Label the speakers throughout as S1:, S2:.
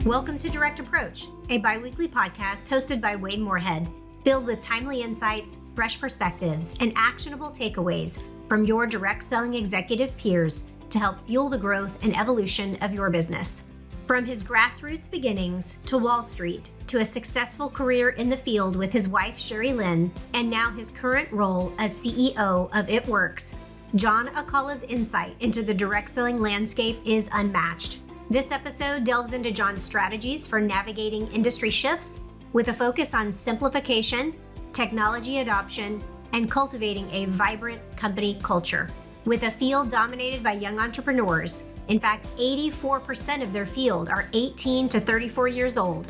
S1: Welcome to Direct Approach, a biweekly podcast hosted by Wade Moorhead, filled with timely insights, fresh perspectives, and actionable takeaways from your direct selling executive peers to help fuel the growth and evolution of your business. From his grassroots beginnings to Wall Street, to a successful career in the field with his wife, SheriLynn, and now his current role as CEO of It Works, John Alcala's insight into the direct selling landscape is unmatched. This episode delves into John's strategies for navigating industry shifts with a focus on simplification, technology adoption, and cultivating a vibrant company culture. With a field dominated by young entrepreneurs, in fact, 84% of their field are 18 to 34 years old,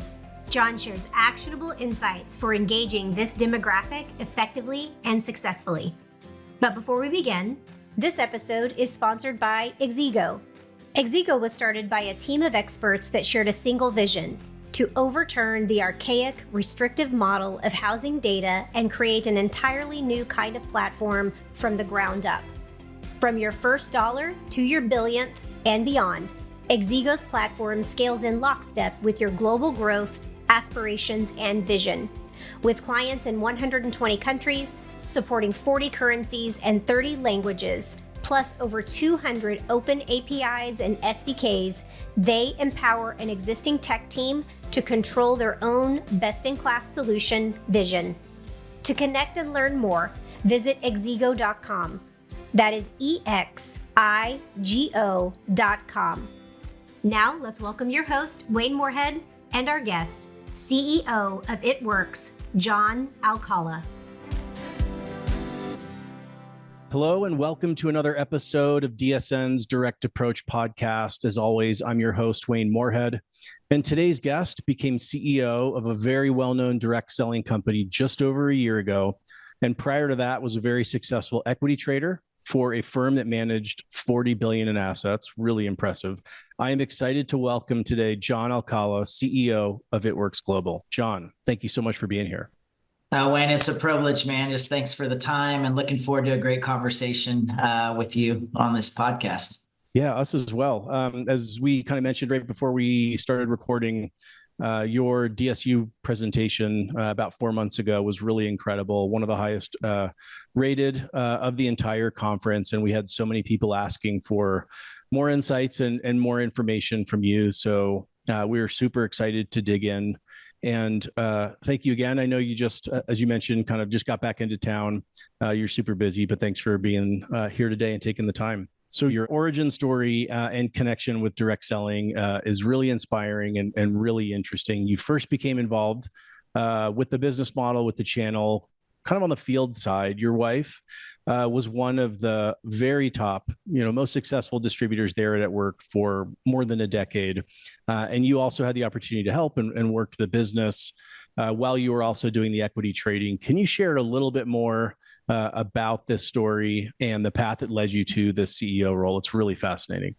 S1: John shares actionable insights for engaging this demographic effectively and successfully. But before we begin, this episode is sponsored by Exego. Exego was started by a team of experts that shared a single vision: to overturn the archaic, restrictive model of housing data and create an entirely new kind of platform from the ground up. From your first dollar to your billionth and beyond, Exego's platform scales in lockstep with your global growth, aspirations, and vision. With clients in 120 countries, supporting 40 currencies and 30 languages, plus over 200 open APIs and SDKs, they empower an existing tech team to control their own best-in-class solution vision. To connect and learn more, visit exego.com. That is EXIGO.com. Now, let's welcome your host, Wade Moorhead, and our guest, CEO of It Works, John Alcala.
S2: Hello and welcome to another episode of DSN's Direct Approach podcast. As always, I'm your host, Wayne Moorhead, and today's guest became CEO of a very well-known direct selling company just over a year ago, and prior to that was a very successful equity trader for a firm that managed $40 billion in assets. Really impressive. I am excited to welcome today John Alcala, CEO of It Works Global. John, thank you so much for being here.
S3: Wayne, it's a privilege, man. Just thanks for the time and looking forward to a great conversation with you on this podcast.
S2: Yeah, us as well. As we kind of mentioned right before we started recording, your DSU presentation about 4 months ago was really incredible. One of the highest rated of the entire conference. And we had so many people asking for more insights and more information from you. So we were super excited to dig in. And thank you again. I know you just, as you mentioned, kind of just got back into town. You're super busy, but thanks for being here today and taking the time. So your origin story and connection with direct selling is really inspiring and really interesting. You first became involved with the business model, with the channel, kind of on the field side. Your wife was one of the very top, most successful distributors there at Work for more than a decade. And you also had the opportunity to help and work the business while you were also doing the equity trading. Can you share a little bit more about this story and the path that led you to the CEO role? It's really fascinating.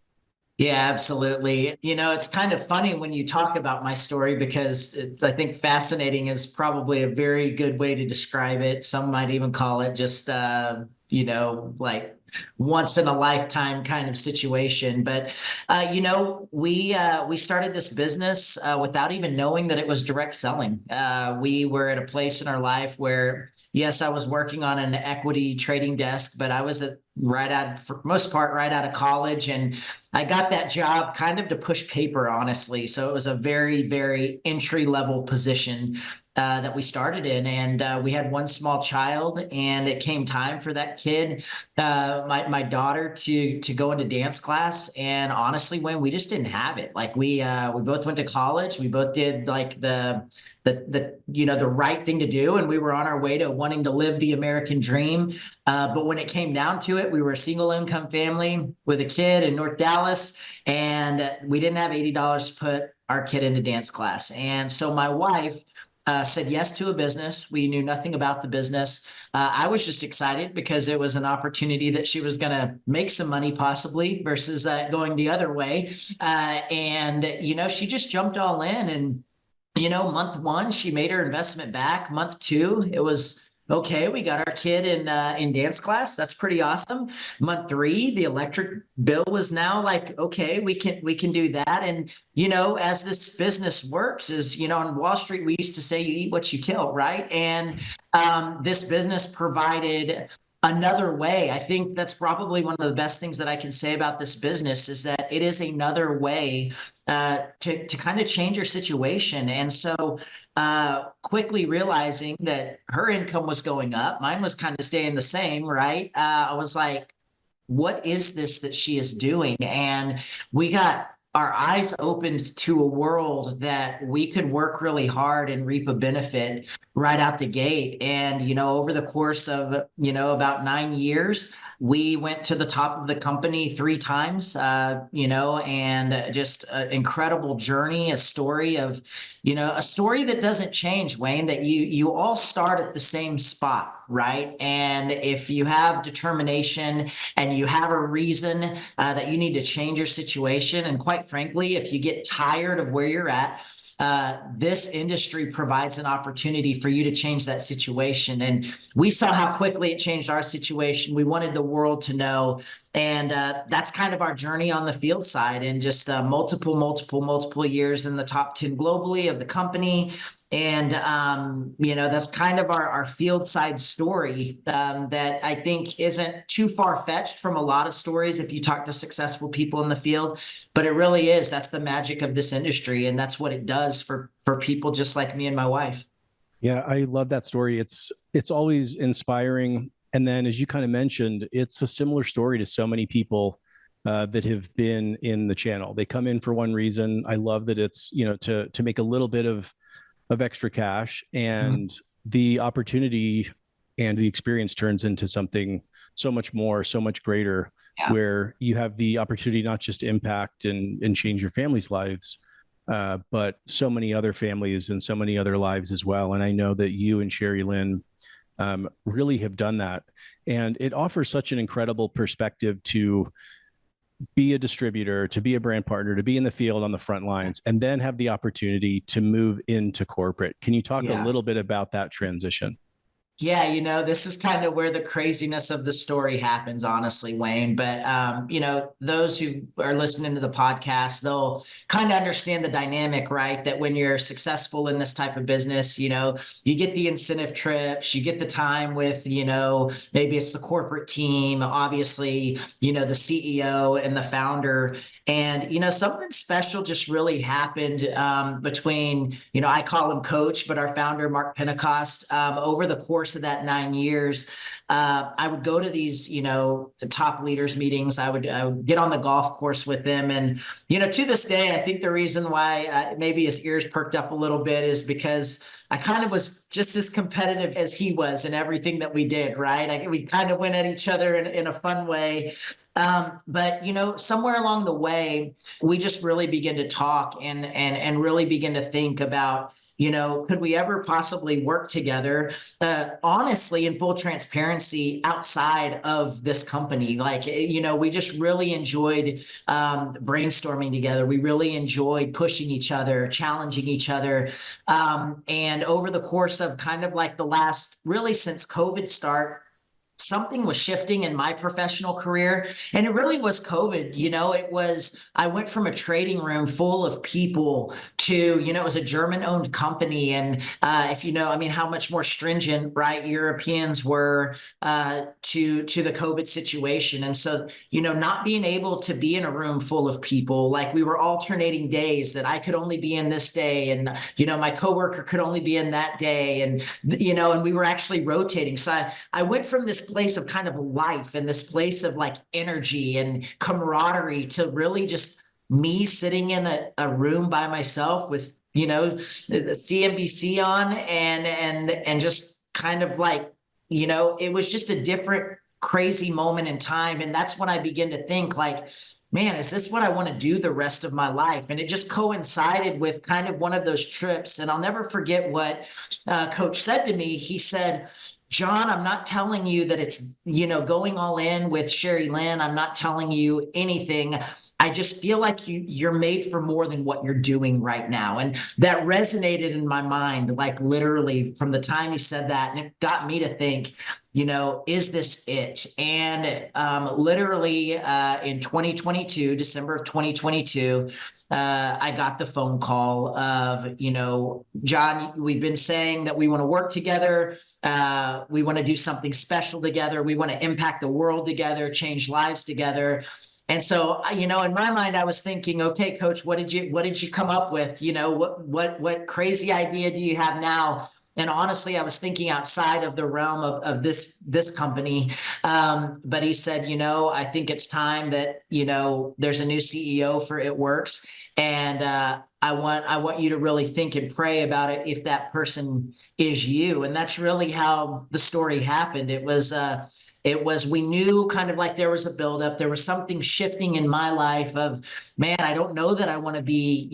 S3: Yeah, absolutely. It's kind of funny when you talk about my story because I think fascinating is probably a very good way to describe it. Some might even call it just, like once in a lifetime kind of situation. But, we started this business without even knowing that it was direct selling. We were at a place in our life where, yes, I was working on an equity trading desk, but I was for most part, right out of college. And I got that job kind of to push paper, honestly. So it was a very, very entry-level position that we started in. And we had one small child, and it came time for that kid, my daughter, to go into dance class. And honestly, Wayne, we just didn't have it. Like we both went to college. We both did like the right thing to do. And we were on our way to wanting to live the American dream. But when it came down to it, we were a single income family with a kid in North Dallas, and we didn't have $80 to put our kid into dance class. And so my wife said yes to a business. We knew nothing about the business. I was just excited because it was an opportunity that she was going to make some money possibly versus going the other way. She just jumped all in, and month one, she made her investment back. Month two, it was Okay, we got our kid in dance class. That's pretty awesome. Month 3, the electric bill was now like, okay, we can do that. And as this business works, is on Wall Street we used to say you eat what you kill, right? And this business provided another way. I think that's probably one of the best things that I can say about this business is that it is another way to kind of change your situation. And so quickly realizing that her income was going up, mine was kind of staying the same, right? I was like, what is this that she is doing? And we got our eyes opened to a world that we could work really hard and reap a benefit right out the gate. And, over the course of, about 9 years, we went to the top of the company 3 times, and just an incredible journey, a story of, a story that doesn't change, Wayne, that you all start at the same spot, right? And if you have determination and you have a reason that you need to change your situation, and quite frankly, if you get tired of where you're at, this industry provides an opportunity for you to change that situation. And we saw how quickly it changed our situation. We wanted the world to know. And that's kind of our journey on the field side, and just multiple years in the top 10 globally of the company. And, that's kind of our field side story that I think isn't too far fetched from a lot of stories if you talk to successful people in the field, but it really is. That's the magic of this industry. And that's what it does for people just like me and my wife.
S2: Yeah, I love that story. It's always inspiring. And then, as you kind of mentioned, it's a similar story to so many people that have been in the channel. They come in for one reason. I love that it's to make a little bit of extra cash, and the opportunity and the experience turns into something so much more, so much greater, where you have the opportunity not just to impact and change your family's lives, but so many other families and so many other lives as well. And I know that you and SheriLynn really have done that. And it offers such an incredible perspective to be a distributor, to be a brand partner, to be in the field on the front lines, and then have the opportunity to move into corporate. Can you talk a little bit about that transition?
S3: Yeah, this is kind of where the craziness of the story happens, honestly, Wayne. But, those who are listening to the podcast, they'll kind of understand the dynamic, right? That when you're successful in this type of business, you get the incentive trips, you get the time with, maybe it's the corporate team, obviously, the CEO and the founder. And, something special just really happened between, I call him Coach, but our founder, Mark Pentecost, over the course of that 9 years. I would go to these, the top leaders meetings. I would get on the golf course with them. And, to this day, I think the reason why maybe his ears perked up a little bit is because I kind of was just as competitive as he was in everything that we did, right? We kind of went at each other in a fun way. But, somewhere along the way, we just really begin to talk and really begin to think about, could we ever possibly work together, honestly, in full transparency outside of this company? Like, we just really enjoyed brainstorming together. We really enjoyed pushing each other, challenging each other. And over the course of kind of like the last, really since COVID something was shifting in my professional career, and it really was COVID. I went from a trading room full of people to, it was a German-owned company. And if how much more stringent, right, Europeans were to the COVID situation. And so, not being able to be in a room full of people, like we were alternating days that I could only be in this day, and, my coworker could only be in that day. And, and we were actually rotating. So I went from this place of kind of life and this place of like energy and camaraderie to really just me sitting in a room by myself with, the CNBC on and just kind of like, it was just a different crazy moment in time. And that's when I begin to think like, man, is this what I want to do the rest of my life? And it just coincided with kind of one of those trips. And I'll never forget what Coach said to me. He said, John, I'm not telling you that it's, going all in with SheriLynn. I'm not telling you anything. I just feel like you're made for more than what you're doing right now. And that resonated in my mind, like literally from the time he said that. And it got me to think, is this it? And literally in 2022, December of 2022, I got the phone call of, John, we've been saying that we want to work together. We want to do something special together. We want to impact the world together, change lives together. And so, in my mind, I was thinking, okay, coach, what did you come up with? What crazy idea do you have now? And honestly, I was thinking outside of the realm of this company. But he said, I think it's time that, there's a new CEO for It Works. And I want you to really think and pray about it if that person is you. And that's really how the story happened. It was, we knew kind of like there was a buildup. There was something shifting in my life of, man, I don't know that I want to be,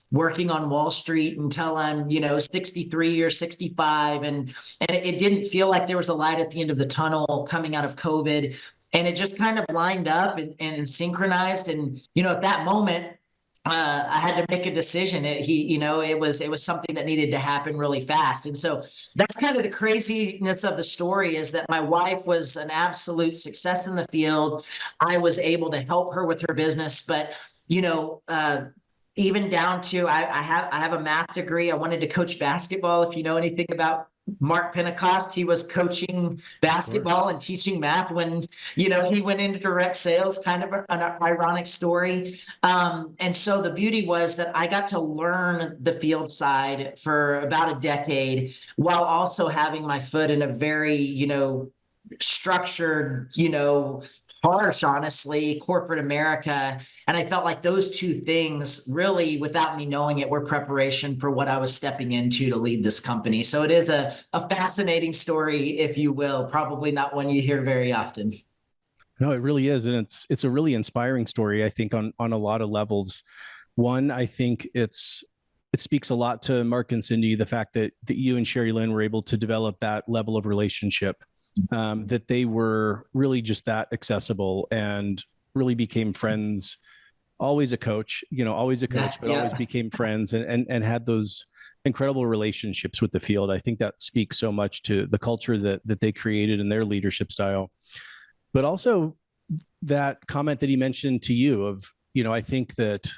S3: working on Wall Street until I'm, 63 or 65. And it didn't feel like there was a light at the end of the tunnel coming out of COVID. And it just kind of lined up and synchronized. And, at that moment, I had to make a decision. It was something that needed to happen really fast. And so that's kind of the craziness of the story, is that my wife was an absolute success in the field. I was able to help her with her business, but, even down to, I have a math degree. I wanted to coach basketball. If you know anything about Mark Pentecost, he was coaching basketball and teaching math when, he went into direct sales, kind of an ironic story. And so the beauty was that I got to learn the field side for about a decade while also having my foot in a very, structured, harsh, honestly, corporate America. And I felt like those two things really, without me knowing it, were preparation for what I was stepping into to lead this company. So it is a fascinating story, if you will, probably not one you hear very often.
S2: No, it really is. And it's a really inspiring story, I think, on a lot of levels. One, I think it speaks a lot to Mark and Cindy, the fact that you and SheriLynn were able to develop that level of relationship, that they were really just that accessible and really became friends. Always a coach, but always became friends and had those incredible relationships with the field. I think that speaks so much to the culture that they created and their leadership style. But also that comment that he mentioned to you of, I think that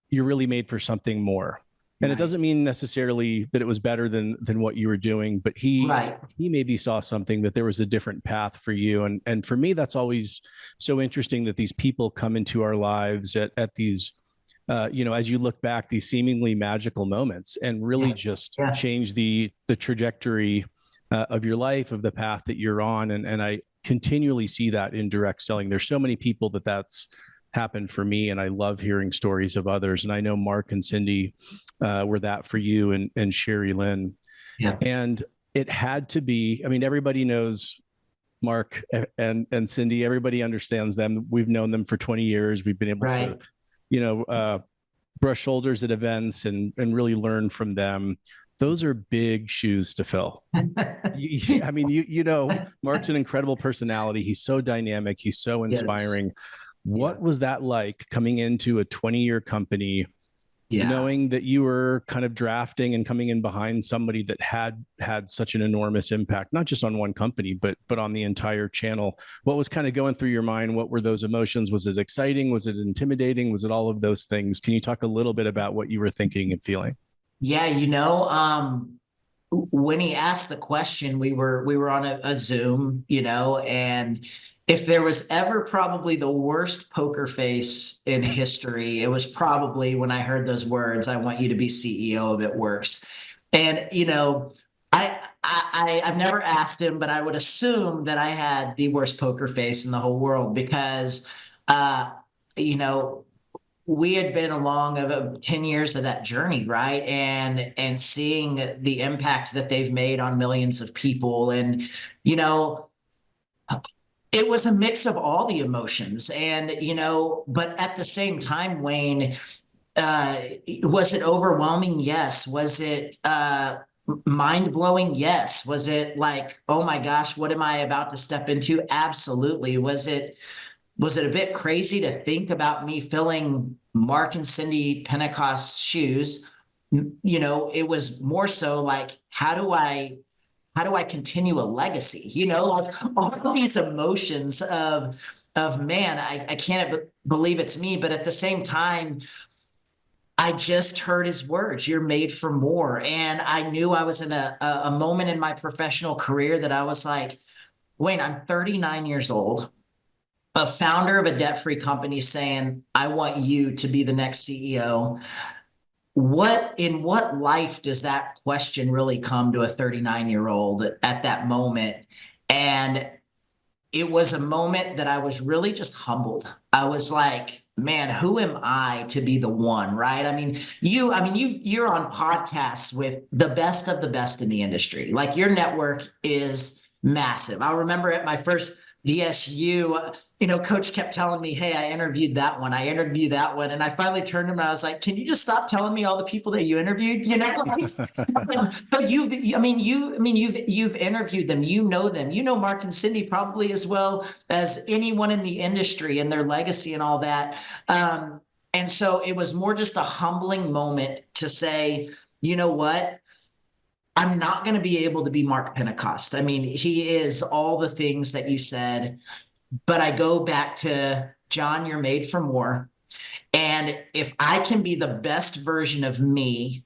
S2: you're really made for something more. And It doesn't mean necessarily that it was better than what you were doing, but he maybe saw something, that there was a different path for you. And for me, that's always so interesting, that these people come into our lives at these, as you look back, these seemingly magical moments, and really just change the trajectory of your life, of the path that you're on. And I continually see that in direct selling. There's so many people that's happened for me, and I love hearing stories of others. And I know Mark and Cindy were that for you, and SheriLynn. Yeah. And it had to be, everybody knows Mark and Cindy. Everybody understands them. We've known them for 20 years. We've been able to, brush shoulders at events and really learn from them. Those are big shoes to fill. Mark's an incredible personality. He's so dynamic. He's so inspiring. Yes. What was that like, coming into a 20-year company, knowing that you were kind of drafting and coming in behind somebody that had such an enormous impact, not just on one company, but on the entire channel? What was kind of going through your mind? What were those emotions? Was it exciting? Was it intimidating? Was it all of those things? Can you talk a little bit about what you were thinking and feeling?
S3: Yeah, when he asked the question, we were on a Zoom, and if there was ever probably the worst poker face in history, it was probably when I heard those words, "I want you to be CEO of It Works." And, I've never asked him, but I would assume that I had the worst poker face in the whole world, because, we had been along of 10 years of that journey, right? And seeing the impact that they've made on millions of people. And, it was a mix of all the emotions. And, but at the same time, Wayne, was it overwhelming? Yes. Was it mind-blowing? Yes. Was it like, oh my gosh, what am I about to step into? Absolutely. Was it was it a bit crazy to think about me filling Mark and Cindy Pentecost's shoes? It was more so like, how do I continue a legacy? Like all of these emotions of man, I can't believe it's me, but at the same time, I just heard his words, you're made for more. And I knew I was in a moment in my professional career that I was like, Wayne, I'm 39 years old, a founder of a debt-free company saying, I want you to be the next CEO. In what life does that question really come to a 39-year-old at that moment? And it was a moment that I was really just humbled. I was like, man, who am I to be the one, right? You're on podcasts with the best of the best in the industry. Like your network is massive. I remember at my first DSU, coach kept telling me, hey, I interviewed that one. And I finally turned to him and I was like, can you just stop telling me all the people that you interviewed? But you've interviewed them, them, Mark and Cindy probably as well as anyone in the industry and their legacy and all that. And so it was more just a humbling moment to say, you know what? I'm not going to be able to be Mark Pentecost. He is all the things that you said, but I go back to John, you're made for more. And if I can be the best version of me,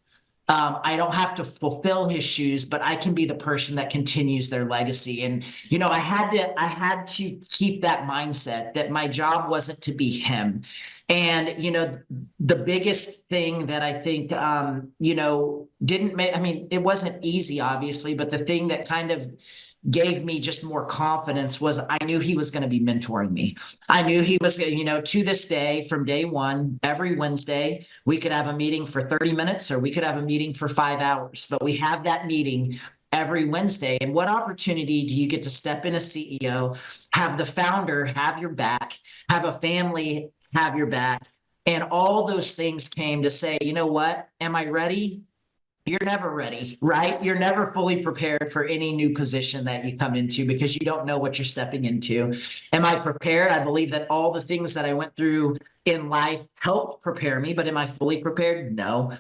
S3: I don't have to fulfill his shoes, but I can be the person that continues their legacy. And, I had to keep that mindset that my job wasn't to be him. And, the biggest thing that I think, didn't make, it wasn't easy, obviously, but the thing that kind of gave me just more confidence was I knew he was going to be mentoring me. I knew he was, to this day, from day one, every Wednesday, we could have a meeting for 30 minutes or we could have a meeting for 5 hours, but we have that meeting every Wednesday. And what opportunity do you get to step in as CEO, have the founder have your back, have a family have your back, and all those things came to say, you know what, am I ready? You're never ready, right? You're never fully prepared for any new position that you come into because you don't know what you're stepping into. Am I prepared? I believe that all the things that I went through in life helped prepare me, but am I fully prepared? No.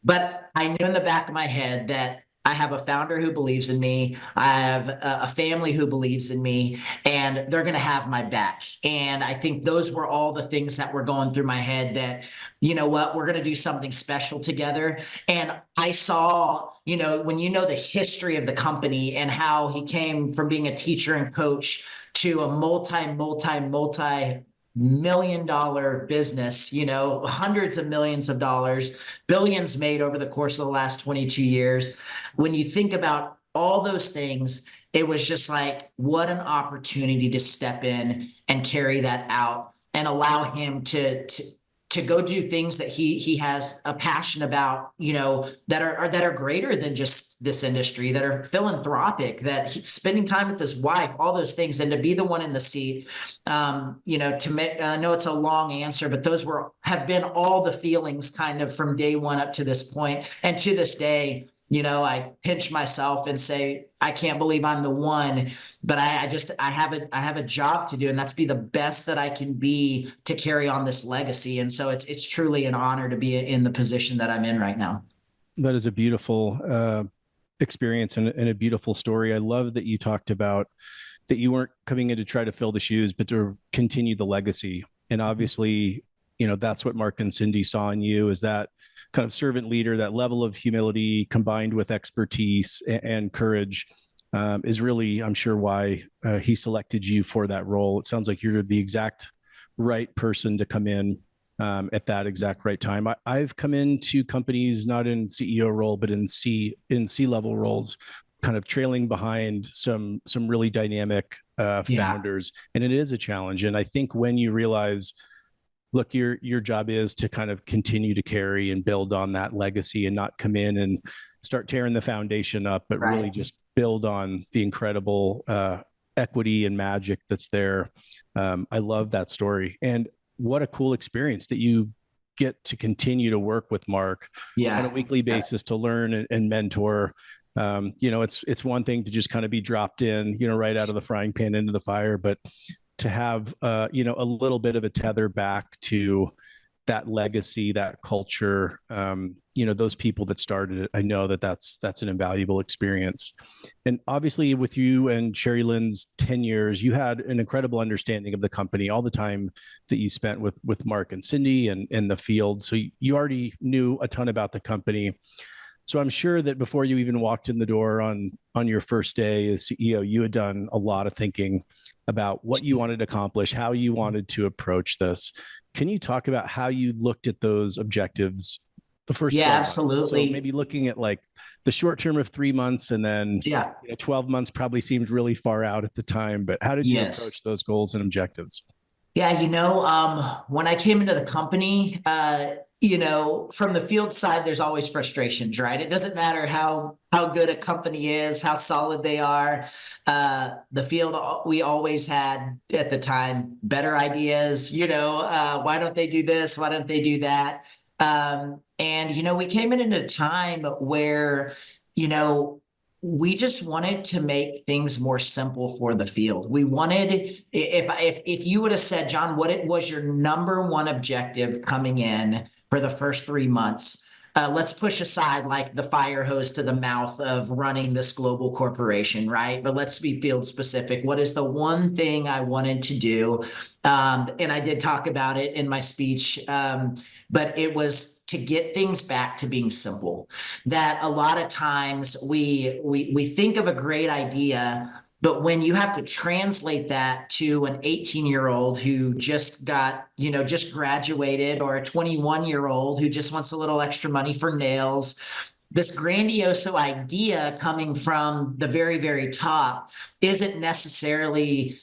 S3: But I knew in the back of my head that I have a founder who believes in me. I have a family who believes in me, and they're going to have my back. And I think those were all the things that were going through my head that, you know what, we're going to do something special together. And I saw, when the history of the company and how he came from being a teacher and coach to a multi-million-dollar business, hundreds of millions of dollars, billions made over the course of the last 22 years. When you think about all those things, it was just like, what an opportunity to step in and carry that out and allow him to go do things that he has a passion about, that are greater than just this industry, that are philanthropic, that he's spending time with his wife, all those things, and to be the one in the seat, to make, I know it's a long answer, but those have been all the feelings kind of from day one up to this point. And to this day, I pinch myself and say, I can't believe I'm the one, but I have a job to do, and that's be the best that I can be to carry on this legacy. And so it's truly an honor to be in the position that I'm in right now.
S2: That is a beautiful experience and a beautiful story. I love that you talked about that you weren't coming in to try to fill the shoes, but to continue the legacy. And obviously, that's what Mark and Cindy saw in you, is that kind of servant leader, that level of humility combined with expertise and courage is really, I'm sure, why he selected you for that role. It sounds like you're the exact right person to come in at that exact right time. I've come into companies not in CEO role, but in C-level roles, kind of trailing behind some really dynamic founders, and it is a challenge. And I think when you realize, look, your job is to kind of continue to carry and build on that legacy and not come in and start tearing the foundation up, but really just build on the incredible equity and magic that's there. I love that story. And what a cool experience that you get to continue to work with Mark on a weekly basis to learn and mentor. It's one thing to just kind of be dropped in, right out of the frying pan into the fire, but to have, a little bit of a tether back to that legacy, that culture, those people that started it. I know that's an invaluable experience. And obviously with you and SheriLynn's 10 years, you had an incredible understanding of the company, all the time that you spent with Mark and Cindy and in the field. So you already knew a ton about the company. So I'm sure that before you even walked in the door on your first day as CEO, you had done a lot of thinking about what you wanted to accomplish, how you wanted to approach this. Can you talk about how you looked at those objectives the first 12 months?
S3: Absolutely.
S2: So maybe looking at like the short term of 3 months, and then 12 months probably seemed really far out at the time, but how did you approach those goals and objectives?
S3: Yeah, when I came into the company, from the field side, there's always frustrations, right? It doesn't matter how good a company is, how solid they are. The field, we always had at the time better ideas. Why don't they do this? Why don't they do that? We came in at a time where, we just wanted to make things more simple for the field. We wanted, if you would have said, John, what was your number one objective coming in for the first 3 months? Let's push aside like the fire hose to the mouth of running this global corporation, right? But let's be field specific. What is the one thing I wanted to do? And I did talk about it in my speech, but it was to get things back to being simple. That a lot of times we think of a great idea, but when you have to translate that to an 18-year-old who just graduated, or a 21-year-old who just wants a little extra money for nails, this grandiose idea coming from the very, very top doesn't necessarily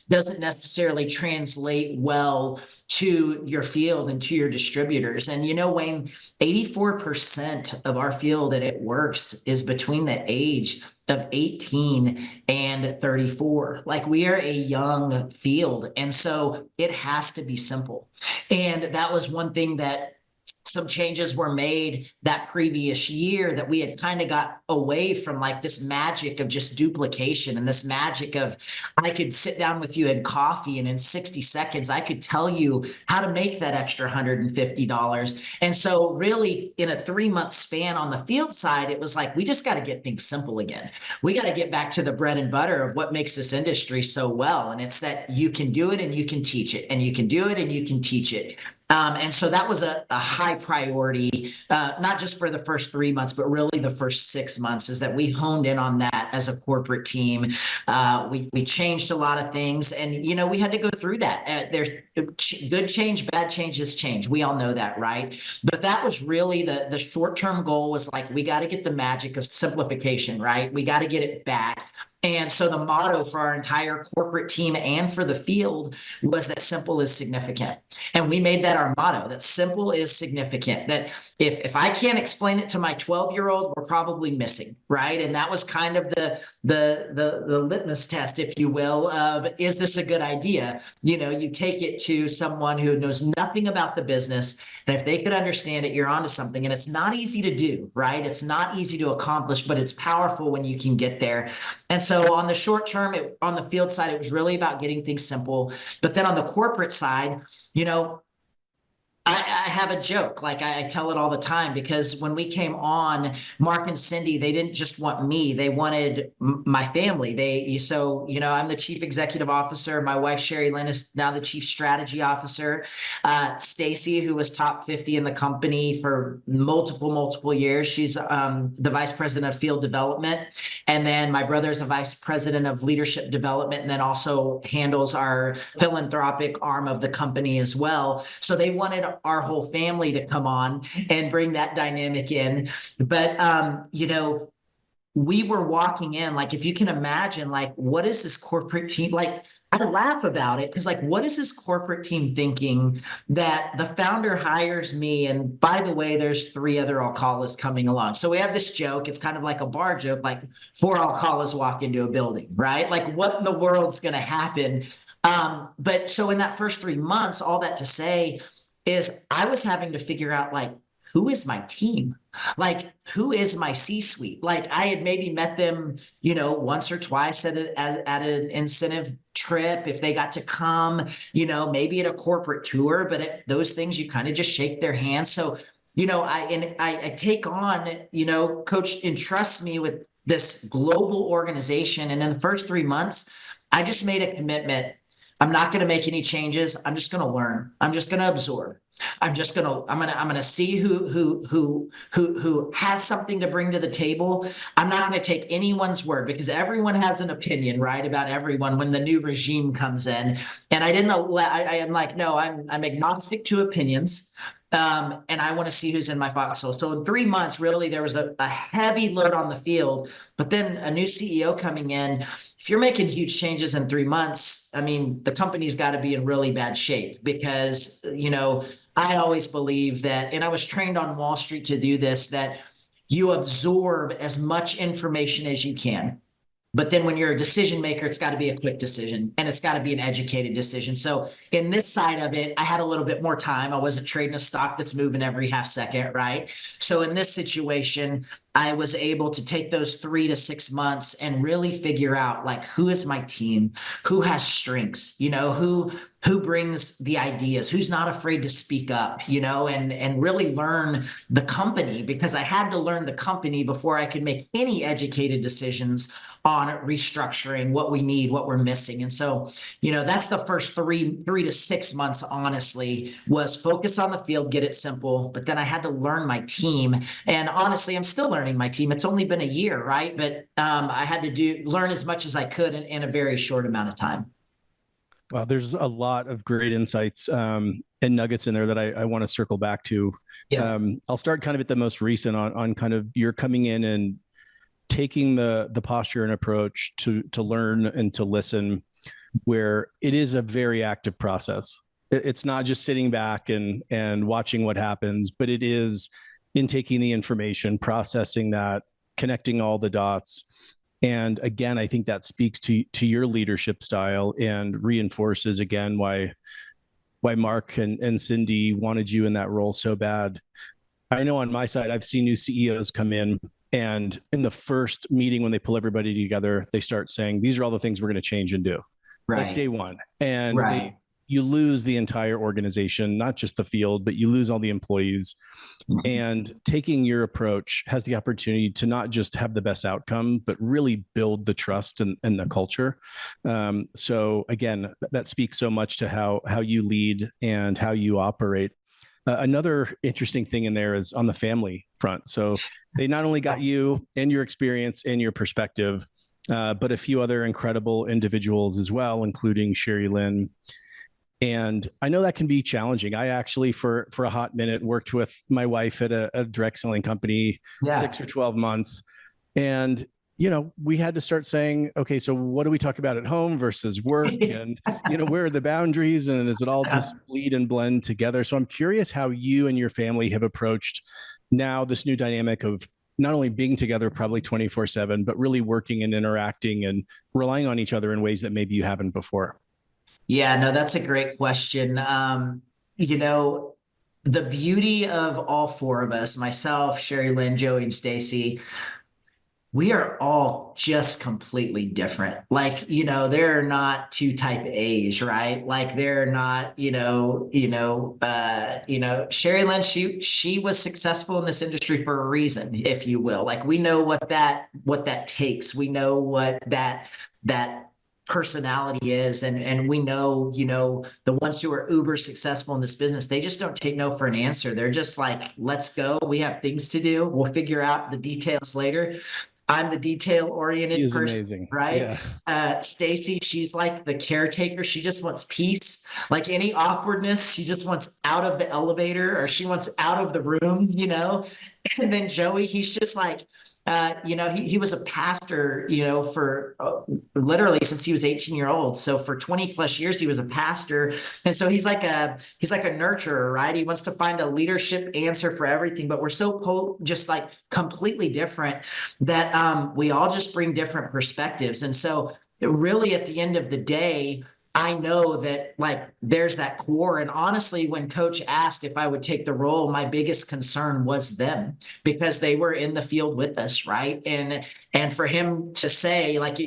S3: translate well to your field and to your distributors. And Wayne, 84% of our field that it works is between the age of 18 and 34. Like, we are a young field. And so it has to be simple. And that was one thing that some changes were made that previous year, that we had kind of got away from like this magic of just duplication and this magic of, I could sit down with you and coffee, and in 60 seconds, I could tell you how to make that extra $150. And so really in a 3-month span on the field side, it was like, we just got to get things simple again. We got to get back to the bread and butter of what makes this industry so well. And it's that you can do it and you can teach it, and you can do it and you can teach it. And so that was a high priority, not just for the first 3 months, but really the first 6 months, is that we honed in on that as a corporate team. We changed a lot of things, and, we had to go through that. There's good change, bad change is change. We all know that, right? But that was really the short-term goal, was like, we got to get the magic of simplification, right? We got to get it back. And so the motto for our entire corporate team and for the field was that simple is significant. And we made that our motto, that simple is significant, that if I can't explain it to my 12-year-old, we're probably missing, right? And that was kind of the litmus test, if you will, of, is this a good idea? You take it to someone who knows nothing about the business, and if they could understand it, you're onto something. And it's not easy to do, right? It's not easy to accomplish, but it's powerful when you can get there. And so on the short term, on the field side, it was really about getting things simple. But then on the corporate side, I have a joke, like I tell it all the time, because when we came on, Mark and Cindy, they didn't just want me, they wanted my family. I'm the chief executive officer. My wife, SheriLynn, is now the chief strategy officer. Stacy, who was top 50 in the company for multiple years, she's the vice president of field development. And then my brother's a vice president of leadership development, and then also handles our philanthropic arm of the company as well. So they wanted our whole family to come on and bring that dynamic in. But, we were walking in, like, if you can imagine, like, what is this corporate team? Like, I laugh about it because, like, what is this corporate team thinking that the founder hires me? And by the way, there's 3 other Alcalas coming along. So we have this joke. It's kind of like a bar joke, like 4 Alcalas walk into a building, right? Like, what in the world's going to happen? But so in that first 3 months, all that to say is I was having to figure out, like, who is my team? Like, who is my C-suite? Like, I had maybe met them, once or twice at an incentive trip, if they got to come, maybe at a corporate tour, but those things you kind of just shake their hands. So, I take on, coach entrusts me with this global organization. And in the first 3 months, I just made a commitment. I'm not going to make any changes. I'm just going to learn. I'm just going to absorb. I'm going to see who has something to bring to the table. I'm not going to take anyone's word because everyone has an opinion, right, about everyone when the new regime comes in. And I am like, no, I'm agnostic to opinions. And I want to see who's in my foxhole. So in 3 months, really, there was a heavy load on the field, but then a new CEO coming in. If you're making huge changes in 3 months, I mean, the company's got to be in really bad shape because, I always believe that, and I was trained on Wall Street to do this, that you absorb as much information as you can. But then when you're a decision maker, it's got to be a quick decision and it's got to be an educated decision. So in this side of it, I had a little bit more time. I wasn't trading a stock that's moving every half second, right? So in this situation, I was able to take those 3 to 6 months and really figure out like, who is my team, who has strengths, who brings the ideas, who's not afraid to speak up, and really learn the company, because I had to learn the company before I could make any educated decisions on restructuring, what we need, what we're missing. And so, that's the first three to 6 months, honestly, was focus on the field, get it simple. But then I had to learn my team. And honestly, I'm still learning my team. It's only been a year, right? But I had to learn as much as I could in a very short amount of time.
S2: Well, there's a lot of great insights and nuggets in there that I want to circle back to.
S3: Yeah.
S2: I'll start kind of at the most recent on kind of you're coming in and taking the posture and approach to learn and to listen, where it is a very active process. It's not just sitting back and watching what happens, but it is in taking the information, processing that, connecting all the dots. And again, I think that speaks to your leadership style and reinforces again why Mark and Cindy wanted you in that role so bad. I know on my side, I've seen new CEOs come in, and in the first meeting when they pull everybody together, they start saying, these are all the things we're going to change and do.
S3: Right.
S2: Like day one. And
S3: right.
S2: You lose the entire organization, not just the field, but you lose all the employees. And taking your approach has the opportunity to not just have the best outcome, but really build the trust and the culture. So again, that speaks so much to how you lead and how you operate. Another interesting thing in there is on the family front. So they not only got you and your experience and your perspective, but a few other incredible individuals as well, including SheriLynn. And I know that can be challenging. I actually, for a hot minute, worked with my wife at a direct selling company, 6 or 12 months. And, we had to start saying, okay, so what do we talk about at home versus work? And, where are the boundaries? And does it all just bleed and blend together? So I'm curious how you and your family have approached now this new dynamic of not only being together probably 24/7, but really working and interacting and relying on each other in ways that maybe you haven't before.
S3: Yeah, no, that's a great question. The beauty of all four of us, myself, SheriLynn, Joey, and Stacy, we are all just completely different. Like, there are not two type A's, right? Like they're not, SheriLynn, she was successful in this industry for a reason, if you will. Like we know what that takes. We know what that personality is. And we know, the ones who are uber successful in this business, they just don't take no for an answer. They're just like, let's go. We have things to do. We'll figure out the details later. I'm the detail-oriented person,
S2: amazing.
S3: right? Yeah. Stacy, she's like the caretaker. She just wants peace. Like any awkwardness, she just wants out of the elevator or she wants out of the room, And then Joey, he's just like, he was a pastor, for literally since he was 18 years old. So for 20 plus years, he was a pastor. And so he's like a nurturer, right? He wants to find a leadership answer for everything, but we're so just like completely different that we all just bring different perspectives. And so really at the end of the day, I know that like there's that core. And honestly, when coach asked if I would take the role, my biggest concern was them, because they were in the field with us, right? And for him to say, like,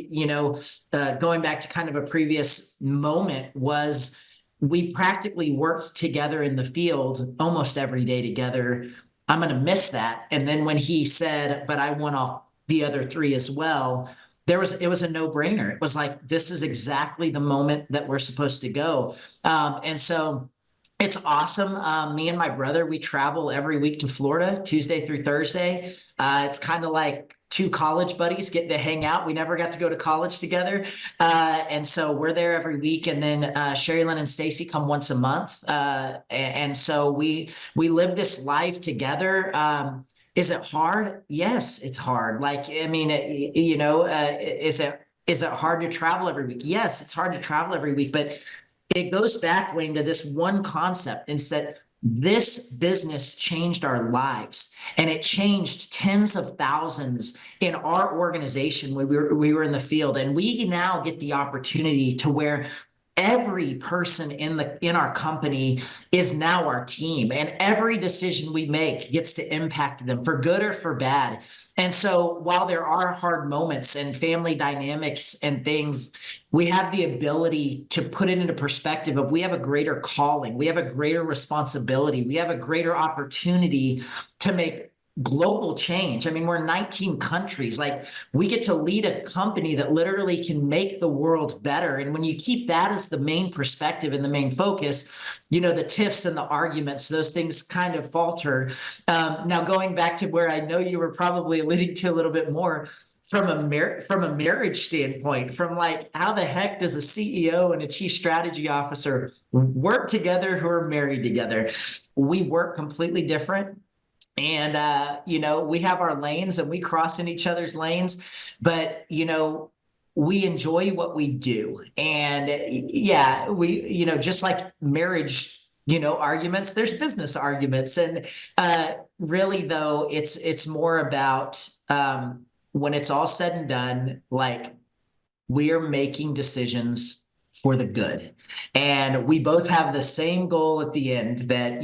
S3: going back to kind of a previous moment, was we practically worked together in the field almost every day together. I'm going to miss that. And then when he said, but I want off the other three as well, it was a no-brainer. It was like, this is exactly the moment that we're supposed to go. And so it's awesome. Me and my brother, we travel every week to Florida, Tuesday through Thursday. It's kind of like two college buddies getting to hang out. We never got to go to college together. And so we're there every week. And then SheriLynn and Stacy come once a month. And so we live this life together. Is it hard? Yes, it's hard. Like, I mean, is it hard to travel every week? Yes, it's hard to travel every week, but it goes back, Wayne, to this one concept. And said, this business changed our lives, and it changed tens of thousands in our organization when we were in the field. And we now get the opportunity to where every person in our company is now our team, and every decision we make gets to impact them for good or for bad. And so while there are hard moments and family dynamics and things, we have the ability to put it into perspective of, we have a greater calling, we have a greater responsibility, we have a greater opportunity to make global change. I mean, we're in 19 countries. Like, we get to lead a company that literally can make the world better. And when you keep that as the main perspective and the main focus, the tiffs and the arguments, those things kind of falter. Now, going back to where I know you were probably alluding to a little bit more, from a marriage standpoint, from like, how the heck does a CEO and a chief strategy officer work together who are married together? We work completely different. And, we have our lanes and we cross in each other's lanes, but, we enjoy what we do. And yeah, we, just like marriage, arguments, there's business arguments. And really, though, it's more about when it's all said and done, like, we are making decisions for the good. And we both have the same goal at the end, that,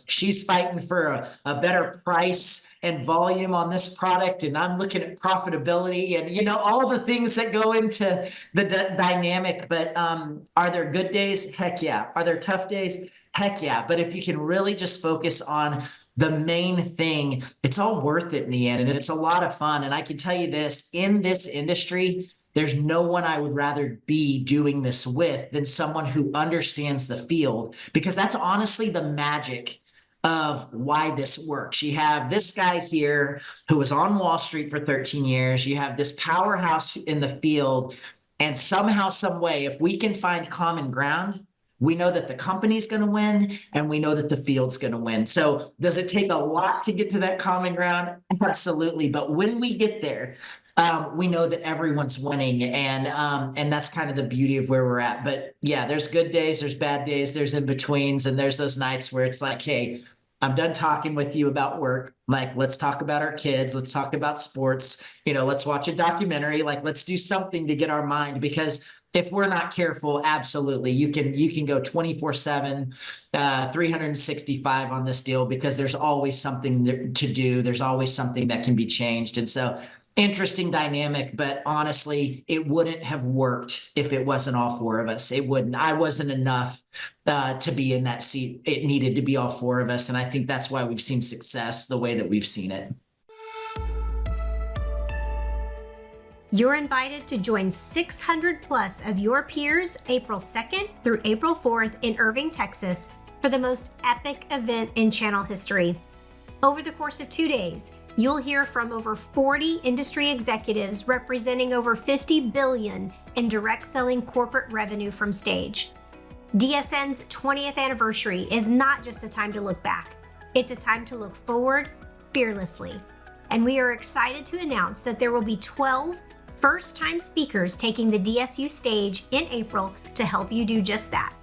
S3: she's fighting for a better price and volume on this product, and I'm looking at profitability and, all the things that go into the dynamic. But are there good days? Heck yeah. Are there tough days? Heck yeah. But if you can really just focus on the main thing, it's all worth it in the end. And it's a lot of fun. And I can tell you this, in this industry, there's no one I would rather be doing this with than someone who understands the field, because that's honestly the magic of why this works. You have this guy here who was on Wall Street for 13 years. You have this powerhouse in the field. And somehow, some way, if we can find common ground, we know that the company's going to win, and we know that the field's going to win. So does it take a lot to get to that common ground? Absolutely. But when we get there, we know that everyone's winning, and that's kind of the beauty of where we're at. But yeah, there's good days, there's bad days, there's in-betweens, and there's those nights where it's like, hey, I'm done talking with you about work. Like, let's talk about our kids. Let's talk about sports. Let's watch a documentary. Like, let's do something to get our mind, because if we're not careful, absolutely, you can go 24/7, 365 on this deal, because there's always something to do. There's always something that can be changed. And so, interesting dynamic, but honestly, it wouldn't have worked if it wasn't all four of us. It wouldn't. I wasn't enough to be in that seat. It needed to be all four of us. And I think that's why we've seen success the way that we've seen it.
S1: You're invited to join 600 plus of your peers April 2nd through April 4th in Irving, Texas, for the most epic event in channel history. Over the course of 2 days, you'll hear from over 40 industry executives representing over $50 billion in direct selling corporate revenue from stage. DSN's 20th anniversary is not just a time to look back. It's a time to look forward fearlessly. And we are excited to announce that there will be 12 first-time speakers taking the DSU stage in April to help you do just that.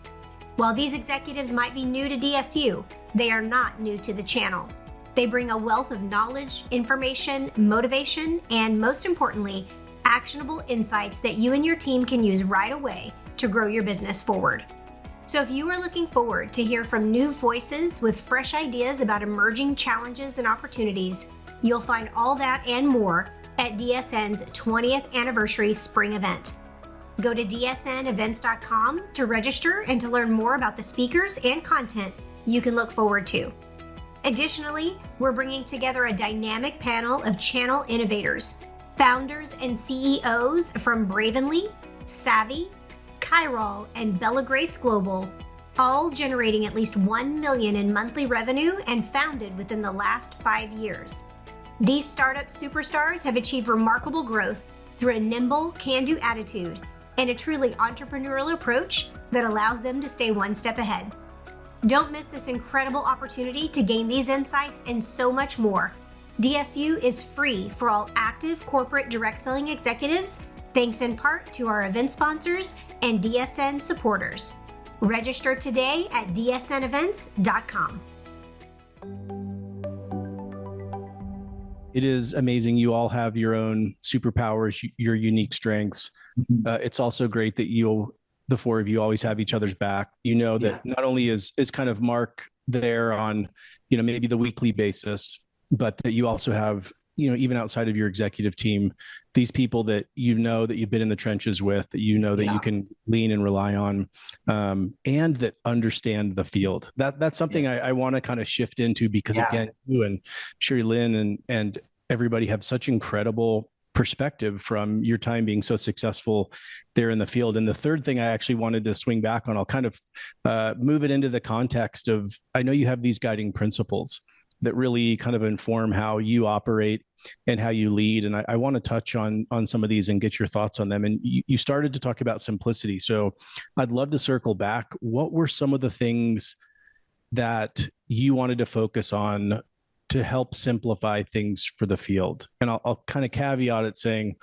S1: While these executives might be new to DSU, they are not new to the channel. They bring a wealth of knowledge, information, motivation, and most importantly, actionable insights that you and your team can use right away to to grow your business forward. So if you are looking forward to hear from new voices with fresh ideas about emerging challenges and opportunities, you'll find all that and more at DSN's 20th anniversary spring event. Go to dsnevents.com to register and to learn more about the speakers and content you can look forward to. Additionally, we're bringing together a dynamic panel of channel innovators, founders and CEOs from Bravenly, Savvy, Chiral, and Bella Grace Global, all generating at least $1 million in monthly revenue and founded within the last 5 years. These startup superstars have achieved remarkable growth through a nimble, can-do attitude and a truly entrepreneurial approach that allows them to stay one step ahead. Don't miss this incredible opportunity to gain these insights and so much more. DSU is free for all active corporate direct selling executives, thanks in part to our event sponsors and DSN supporters. Register today at dsnevents.com.
S2: It is amazing. You all have your own superpowers, your unique strengths. It's also great that the four of you always have each other's back. You know that not only is kind of Mark there on, maybe the weekly basis, but that you also have, even outside of your executive team, these people that that you've been in the trenches with, that that you can lean and rely on, and that understand the field. That's something I want to kind of shift into, because again, you and SheriLynn and everybody have such incredible perspective from your time being so successful there in the field. And the third thing I actually wanted to swing back on, I'll kind of move it into the context of, I know you have these guiding principles that really kind of inform how you operate and how you lead. And I want to touch on some of these and get your thoughts on them. And you started to talk about simplicity. So I'd love to circle back. What were some of the things that you wanted to focus on to help simplify things for the field? And I'll kind of caveat it saying,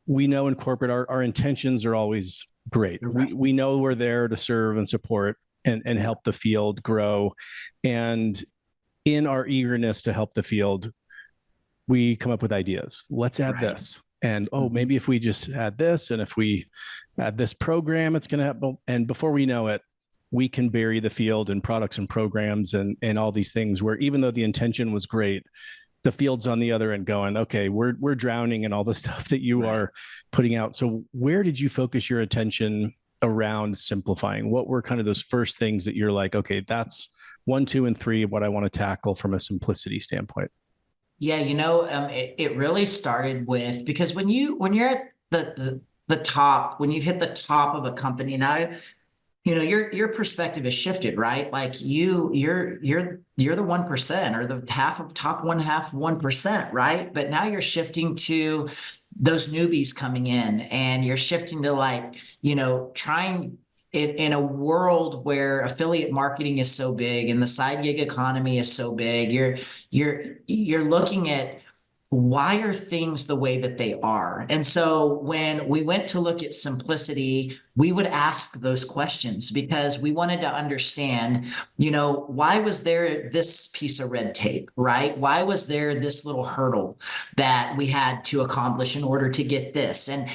S2: we know in corporate, our intentions are always great. We know we're there to serve and support and help the field grow. And in our eagerness to help the field, we come up with ideas. Let's add this. And, maybe if we just add this, and if we add this program, it's going to happen. And before we know it, we can bury the field in products and programs and all these things, where even though the intention was great, the field's on the other end going, okay, we're drowning in all the stuff that you are putting out. So where did you focus your attention around simplifying? What were kind of those first things that you're like, okay, that's 1, 2, and 3, what I want to tackle from a simplicity standpoint?
S3: Yeah, it really started with, because when you're at the top, when you've hit the top of a company now, your perspective has shifted, right? Like you're the 1%, or the top 1%, right? But now you're shifting to those newbies coming in, and you're shifting to trying in a world where affiliate marketing is so big and the side gig economy is so big. You're looking at, why are things the way that they are? And so when we went to look at simplicity, we would ask those questions, because we wanted to understand, why was there this piece of red tape, right? Why was there this little hurdle that we had to accomplish in order to get this? And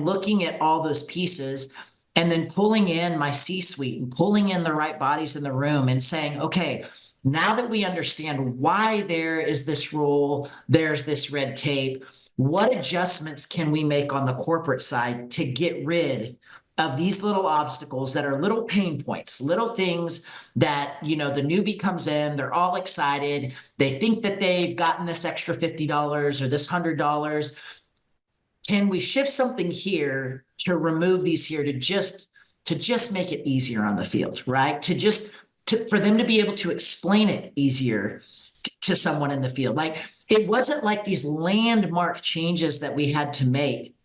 S3: looking at all those pieces, and then pulling in my C-suite and pulling in the right bodies in the room and saying, okay, now that we understand why there is this rule, there's this red tape, what adjustments can we make on the corporate side to get rid of these little obstacles that are little pain points, little things that, the newbie comes in, they're all excited, they think that they've gotten this extra $50 or this $100. Can we shift something here to remove these here, to just make it easier on the field, right? For them to be able to explain it easier to someone in the field. Like, it wasn't like these landmark changes that we had to make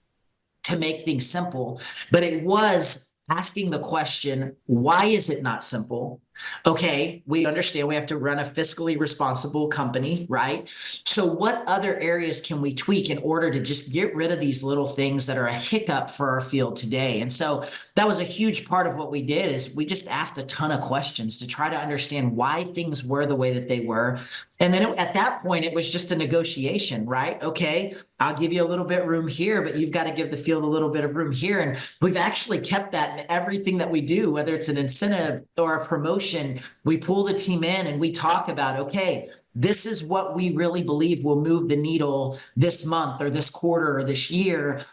S3: things simple, but it was asking the question, why is it not simple? Okay, we understand we have to run a fiscally responsible company, right? So what other areas can we tweak in order to just get rid of these little things that are a hiccup for our field today? And so that was a huge part of what we did is we just asked a ton of questions to try to understand why things were the way that they were. And then at that point, it was just a negotiation, right? Okay, I'll give you a little bit room here, but you've got to give the field a little bit of room here. And we've actually kept that in everything that we do, whether it's an incentive or a promotion. We pull the team in and we talk about, okay, this is what we really believe will move the needle this month or this quarter or this year.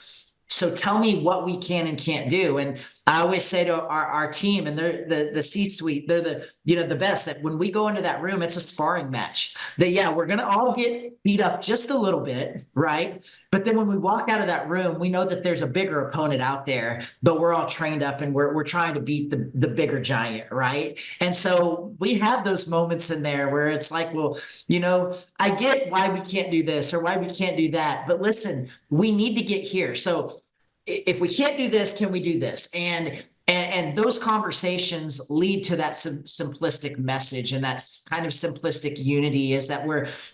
S3: So tell me what we can and can't do. And I always say to our team, and they're the C-suite, they're the best, that when we go into that room, it's a sparring match. That yeah, we're gonna all get beat up just a little bit, right? But then when we walk out of that room, we know that there's a bigger opponent out there, but we're all trained up and we're trying to beat the bigger giant, right? And so we have those moments in there where it's like, well, I get why we can't do this or why we can't do that, but listen, we need to get here. So if we can't do this, can we do this? And those conversations lead to that simplistic message, and that's kind of simplistic unity is that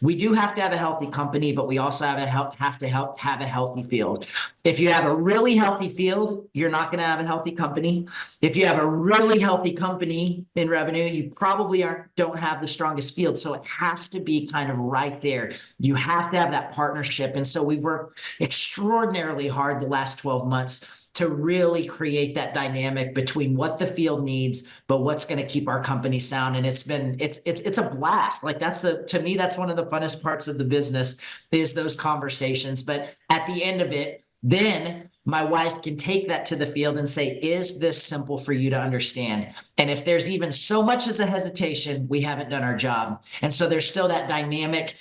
S3: we do have to have a healthy company, but we also have to have a healthy field. If you have a really healthy field, you're not going to have a healthy company. If you have a really healthy company in revenue, you probably don't have the strongest field. So it has to be kind of right there. You have to have that partnership. And so we've worked extraordinarily hard the last 12 months to really create that dynamic between what the field needs, but what's going to keep our company sound. And it's a blast. Like to me, that's one of the funnest parts of the business is those conversations. But at the end of it, then my wife can take that to the field and say, is this simple for you to understand? And if there's even so much as a hesitation, we haven't done our job. And so there's still that dynamic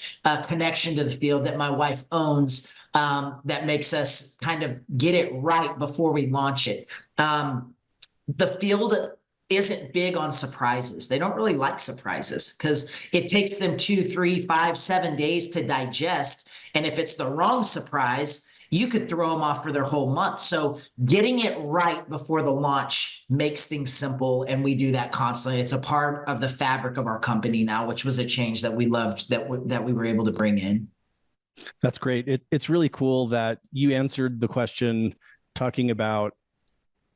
S3: connection to the field that my wife owns, that makes us kind of get it right before we launch it. The field isn't big on surprises. They don't really like surprises because it takes them 2, 3, 5, 7 days to digest. And if it's the wrong surprise, you could throw them off for their whole month. So getting it right before the launch makes things simple. And we do that constantly. It's a part of the fabric of our company now, which was a change that we loved that we were able to bring in.
S2: That's great. It's really cool that you answered the question talking about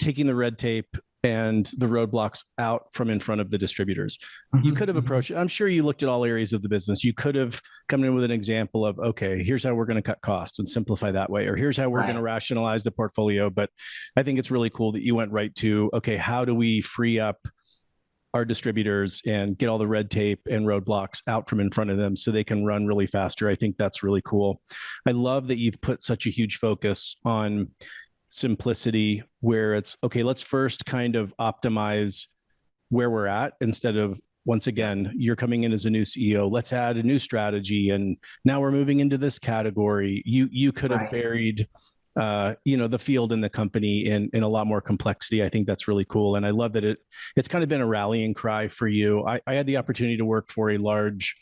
S2: taking the red tape and the roadblocks out from in front of the distributors. Mm-hmm. You could have approached it. I'm sure you looked at all areas of the business. You could have come in with an example of, okay, here's how we're going to cut costs and simplify that way, or here's how we're going to rationalize the portfolio. But I think it's really cool that you went right to, okay, how do we free up our distributors and get all the red tape and roadblocks out from in front of them so they can run really faster. I think that's really cool. I love that you've put such a huge focus on simplicity where it's, okay, let's first kind of optimize where we're at instead of, once again, you're coming in as a new CEO, let's add a new strategy. And now we're moving into this category. You could have buried the field and the company in a lot more complexity. I think that's really cool. And I love that it's kind of been a rallying cry for you. I had the opportunity to work for a large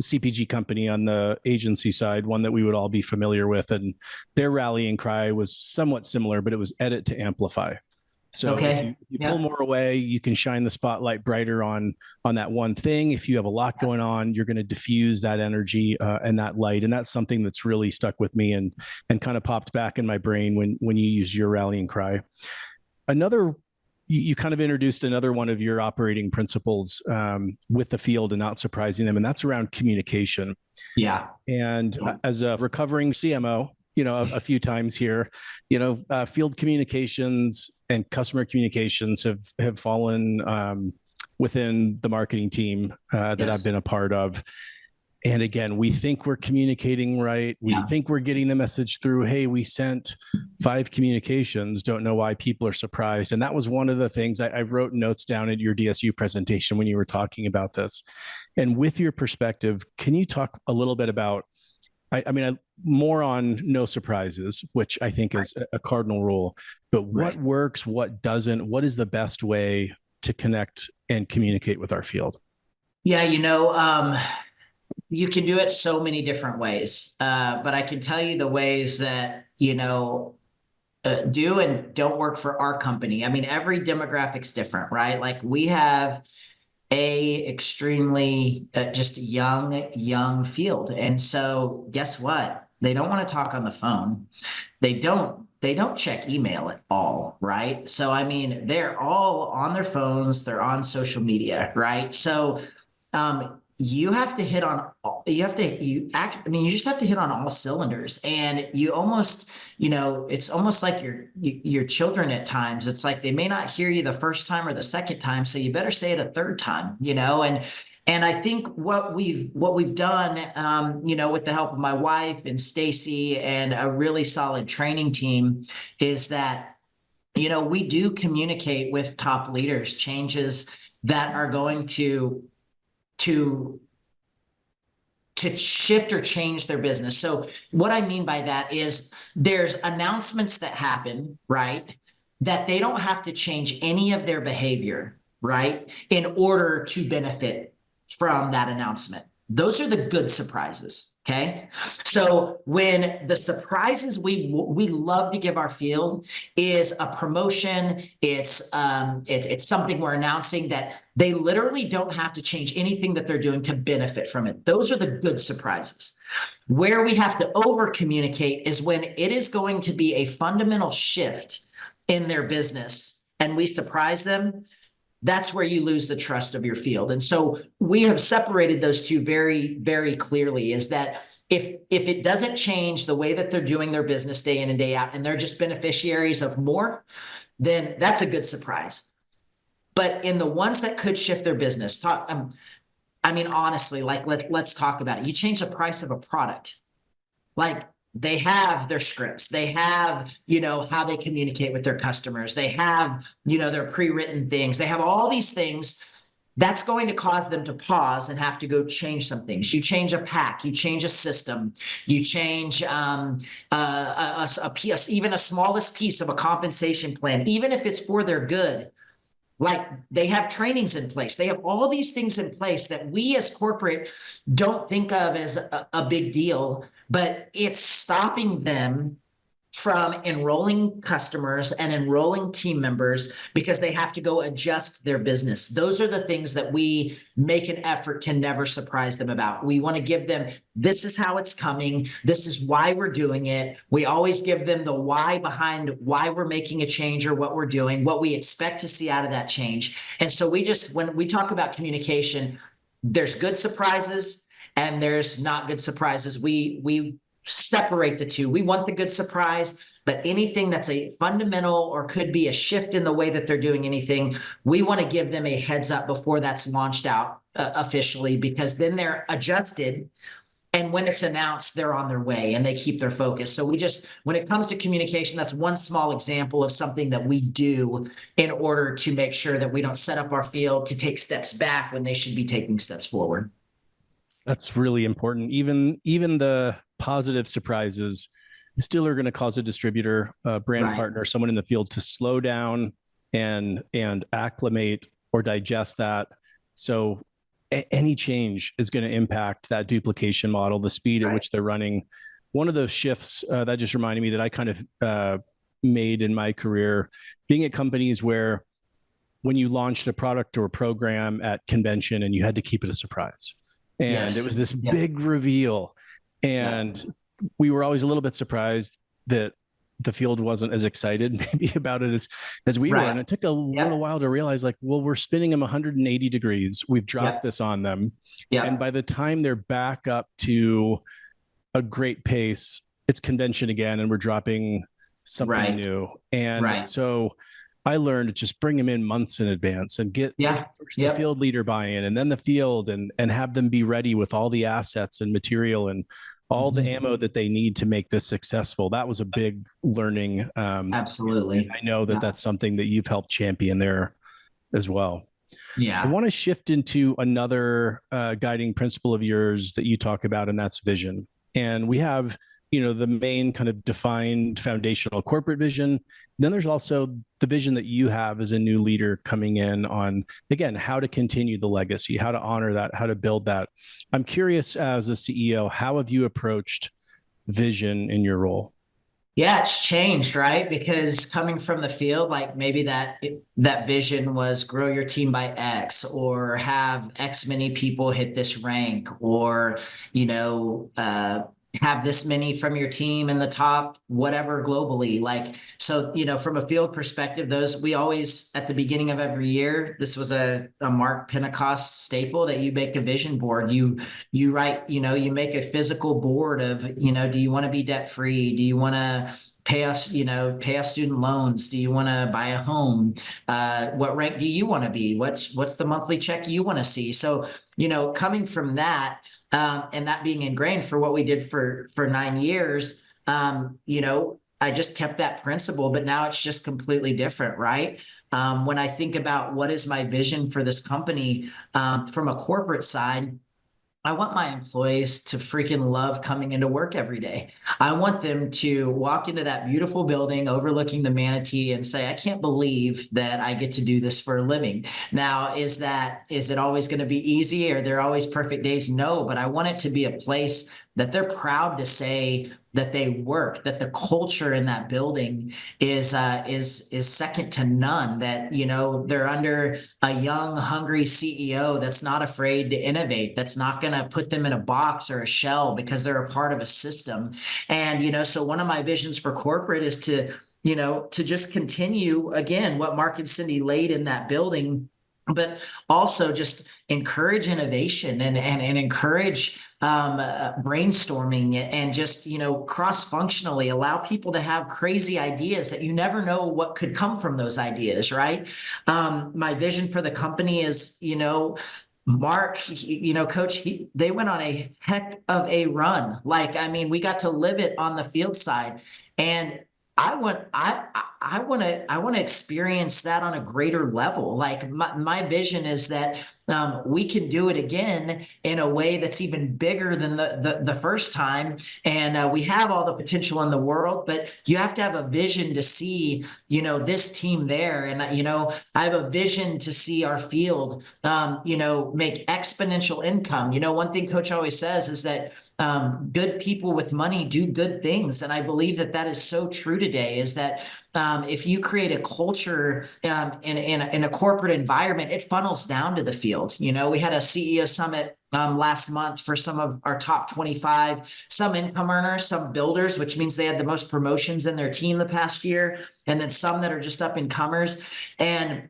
S2: CPG company on the agency side, one that we would all be familiar with. And their rallying cry was somewhat similar, but it was edit to amplify. So if you pull more away, you can shine the spotlight brighter on that one thing. If you have a lot going on, you're going to diffuse that energy and that light. And that's something that's really stuck with me and kind of popped back in my brain when you use your rallying cry. You kind of introduced another one of your operating principles with the field and not surprising them, and that's around communication. Yeah. And as a recovering CMO, a few times here, field communications and customer communications have fallen within the marketing team that I've been a part of. And again, we think we're communicating right. We think we're getting the message through. Hey, we sent 5 communications. Don't know why people are surprised. And that was one of the things I wrote notes down at your DSU presentation when you were talking about this. And with your perspective, can you talk a little bit about, more on no surprises, which I think is a cardinal rule, but what works, what doesn't, what is the best way to connect and communicate with our field?
S3: Yeah, you can do it so many different ways, but I can tell you the ways that, do and don't work for our company. Every demographic's different, right? Like we have extremely just young field. And so guess what? They don't want to talk on the phone. They don't check email at all, right? So I mean, they're all on their phones, they're on social media, right? So you have to hit on you just have to hit on all cylinders. And you almost, it's almost like your children at times. It's like they may not hear you the first time or the second time, so you better say it a third time, and I think what we've done, with the help of my wife and Stacy and a really solid training team, is that, we do communicate with top leaders changes that are going to shift or change their business. So what I mean by that is there's announcements that happen, right? That they don't have to change any of their behavior, right? In order to benefit from that announcement. Those are the good surprises. Okay. So when the surprises we love to give our field is a promotion, it's something we're announcing that they literally don't have to change anything that they're doing to benefit from it. Those are the good surprises. Where we have to over communicate is when it is going to be a fundamental shift in their business and we surprise them. That's where you lose the trust of your field. And so we have separated those two very, very clearly, is that if it doesn't change the way that they're doing their business day in and day out, and they're just beneficiaries of more, then that's a good surprise. But in the ones that could shift their business, honestly, like let's talk about it. You change the price of a product. Like, they have their scripts, they have, how they communicate with their customers, they have, their pre-written things, they have all these things. That's going to cause them to pause and have to go change some things. You change a pack, you change a system, you change even a smallest piece of a compensation plan, even if it's for their good. Like, they have trainings in place. They have all these things in place that we as corporate don't think of as a big deal, but it's stopping them from enrolling customers and enrolling team members because they have to go adjust their business. Those are the things that we make an effort to never surprise them about. We want to give them, this is how it's coming. This is why we're doing it. We always give them the why behind why we're making a change or what we're doing, what we expect to see out of that change. And so when we talk about communication, there's good surprises and there's not good surprises. We separate the two. We want the good surprise, but anything that's a fundamental or could be a shift in the way that they're doing anything, we want to give them a heads up before that's launched out officially, because then they're adjusted. And when it's announced, they're on their way and they keep their focus. So when it comes to communication, that's one small example of something that we do in order to make sure that we don't set up our field to take steps back when they should be taking steps forward.
S2: That's really important. Even the positive surprises still are going to cause a distributor, a brand partner, someone in the field to slow down and acclimate or digest that. So any change is going to impact that duplication model, the speed at which they're running. One of those shifts that just reminded me that I kind of made in my career, being at companies where when you launched a product or a program at convention and you had to keep it a surprise. And it was this big reveal. And we were always a little bit surprised that the field wasn't as excited maybe about it as we were. And it took a little while to realize, like, well, we're spinning them 180 degrees. We've dropped this on them. And by the time they're back up to a great pace, it's convention again, and we're dropping something new. And so I learned to just bring them in months in advance and get the field leader buy-in, and then the field, and have them be ready with all the assets and material and all the ammo that they need to make this successful. That was a big learning.
S3: Absolutely.
S2: I know that that's something that you've helped champion there as well.
S3: Yeah.
S2: I want to shift into another guiding principle of yours that you talk about, and that's vision. And we have, the main kind of defined foundational corporate vision. Then there's also the vision that you have as a new leader coming in on, again, how to continue the legacy, how to honor that, how to build that. I'm curious, as a CEO, how have you approached vision in your role?
S3: Yeah, it's changed, right? Because coming from the field, like maybe that vision was grow your team by X, or have X many people hit this rank, or you know, have this many from your team in the top whatever globally. Like so, from a field perspective, those we always at the beginning of every year, this was a Mark Pentecost staple that you make a vision board. You write, you make a physical board of, do you want to be debt free? Do you want to pay us student loans? Do you want to buy a home? What rank do you want to be? What's the monthly check you want to see? So, coming from that, and that being ingrained for what we did for 9 years, I just kept that principle, but now it's just completely different, right? When I think about what is my vision for this company, from a corporate side, I want my employees to freaking love coming into work every day. I want them to walk into that beautiful building overlooking the Manatee and say, I can't believe that I get to do this for a living. Now, is it always going to be easy? Are there always perfect days? No, but I want it to be a place that they're proud to say that they work, that the culture in that building is second to none, that they're under a young, hungry CEO that's not afraid to innovate, that's not going to put them in a box or a shell because they're a part of a system. And so one of my visions for corporate is to just continue again what Mark and Cindy laid in that building, but also just encourage innovation and encourage brainstorming, and just cross-functionally allow people to have crazy ideas that you never know what could come from those ideas, right? My vision for the company is, Mark, coach, they went on a heck of a run. Like, I mean, we got to live it on the field side, and I want to experience that on a greater level. Like my vision is that we can do it again in a way that's even bigger than the first time. And we have all the potential in the world, but you have to have a vision to see, this team there. And, I have a vision to see our field, make exponential income. One thing Coach always says is that good people with money do good things. And I believe that is so true today, is that if you create a culture in a corporate environment, it funnels down to the field. We had a CEO summit last month for some of our top 25, some income earners, some builders, which means they had the most promotions in their team the past year, and then some that are just up and comers. And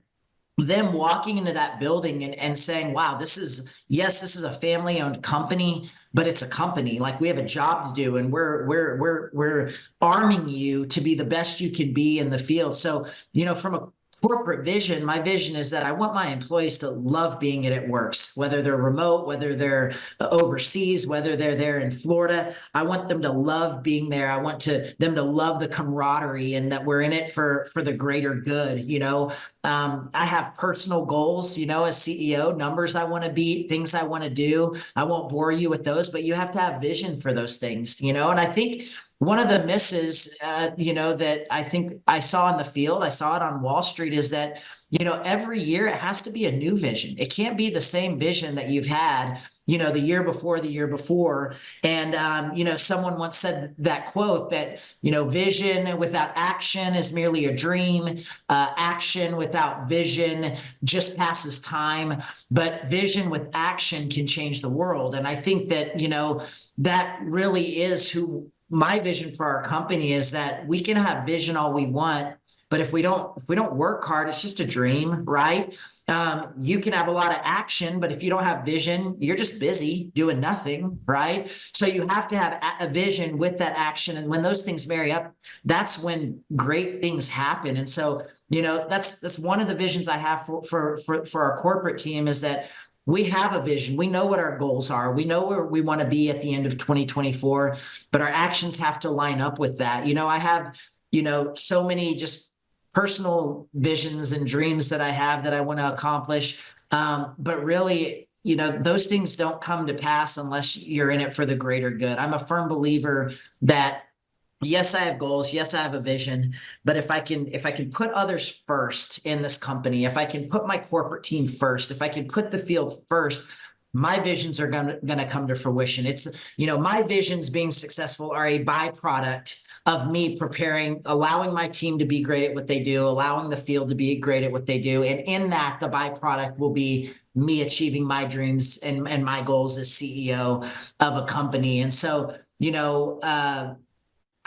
S3: them walking into that building and saying, wow, this is a family owned company, but it's a company. Like, we have a job to do, and we're arming you to be the best you can be in the field. So, from a corporate vision, my vision is that I want my employees to love being at Works, whether they're remote, whether they're overseas, whether they're there in Florida. I want them to love being there. I want them to love the camaraderie, and that we're in it for the greater good. I have personal goals, as CEO, numbers I want to beat, things I want to do. I won't bore you with those, but you have to have vision for those things, and I think one of the misses, that I think I saw in the field, I saw it on Wall Street, is that, every year it has to be a new vision. It can't be the same vision that you've had, the year before. And, someone once said that quote that, vision without action is merely a dream. Action without vision just passes time, but vision with action can change the world. And I think that, that really is who my vision for our company is, that we can have vision all we want, but if we don't work hard, it's just a dream, right? You can have a lot of action, but if you don't have vision, you're just busy doing nothing, right? So you have to have a vision with that action. And when those things marry up, that's when great things happen. And so, that's one of the visions I have for our corporate team, is that we have a vision. We know what our goals are. We know where we want to be at the end of 2024, but our actions have to line up with that. I have, so many just personal visions and dreams that I have that I want to accomplish. But really, those things don't come to pass unless you're in it for the greater good. I'm a firm believer that, yes, I have goals. Yes, I have a vision. But if I can put others first in this company, if I can put my corporate team first, if I can put the field first, my visions are going to come to fruition. It's, my visions being successful are a byproduct of me preparing, allowing my team to be great at what they do, allowing the field to be great at what they do. And in that, the byproduct will be me achieving my dreams and my goals as CEO of a company. And so,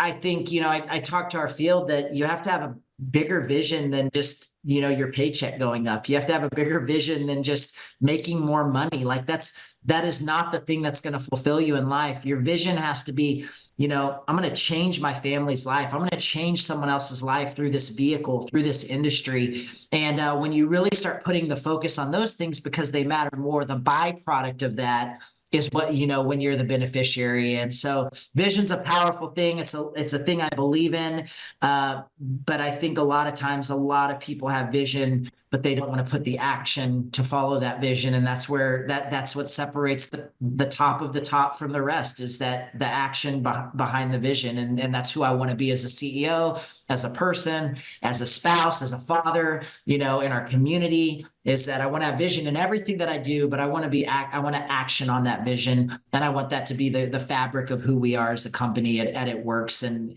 S3: I think, I talked to our field that you have to have a bigger vision than just, your paycheck going up. You have to have a bigger vision than just making more money. Like that is not the thing that's going to fulfill you in life. Your vision has to be, I'm going to change my family's life. I'm going to change someone else's life through this vehicle, through this industry. And when you really start putting the focus on those things because they matter more, the byproduct of that is what, when you're the beneficiary. And so vision's a powerful thing. It's a thing I believe in. But I think a lot of times, a lot of people have vision, but they don't want to put the action to follow that vision. And that's where that's what separates the top of the top from the rest, is that the action behind the vision. And that's who I want to be as a CEO, as a person, as a spouse, as a father, in our community, is that I want to have vision in everything that I do, but I want to action on that vision. And I want that to be the fabric of who we are as a company at It Works. And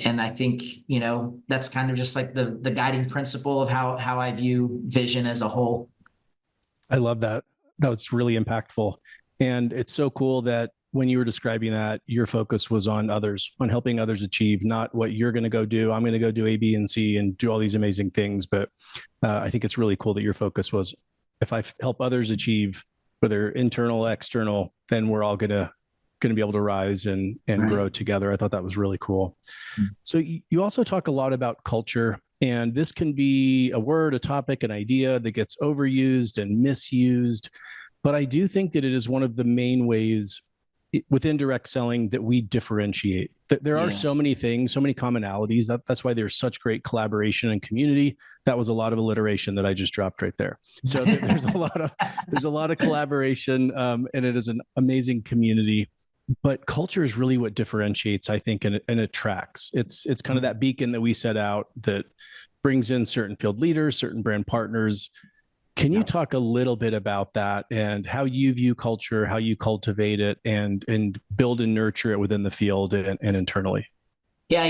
S3: I think, that's kind of just like the guiding principle of how I view vision as a whole.
S2: I love that. That's really impactful. And it's so cool that when you were describing that, your focus was on others, on helping others achieve, not what you're going to go do. I'm going to go do A, B, and C and do all these amazing things. But I think it's really cool that your focus was, if I help others achieve, whether internal, external, then we're all going to be able to rise and right. grow together. I thought that was really cool. Mm-hmm. So you also talk a lot about culture, and this can be a word, a topic, an idea that gets overused and misused. But I do think that it is one of the main ways within direct selling that we differentiate. There are so many things, so many commonalities. That's why there's such great collaboration and community. That was a lot of alliteration that I just dropped right there. So there's a lot of collaboration, and it is an amazing community. But culture is really what differentiates, I think, and attracts. It's kind of that beacon that we set out that brings in certain field leaders, certain brand partners. Can you talk a little bit about that and how you view culture, how you cultivate it and build and nurture it within the field and internally?
S3: Yeah,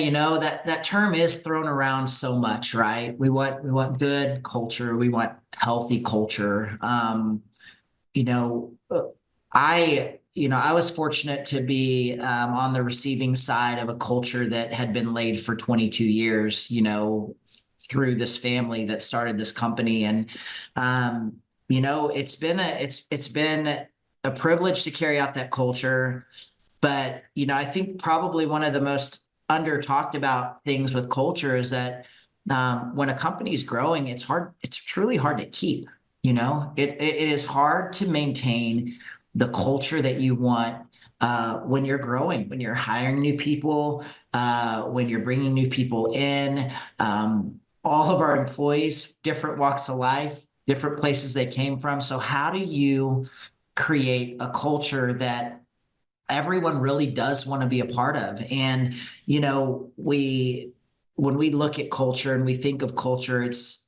S3: that term is thrown around so much, right? We want good culture. We want healthy culture. I was fortunate to be on the receiving side of a culture that had been laid for 22 years, through this family that started this company. And, it's been a privilege to carry out that culture. But, I think probably one of the most under talked about things with culture is that when a company is growing, it's truly hard to keep. It is hard to maintain the culture that you want when you're growing, when you're hiring new people, when you're bringing new people in. All of our employees, different walks of life, different places they came from. So how do you create a culture that everyone really does want to be a part of? And, when we look at culture and we think of culture, it's,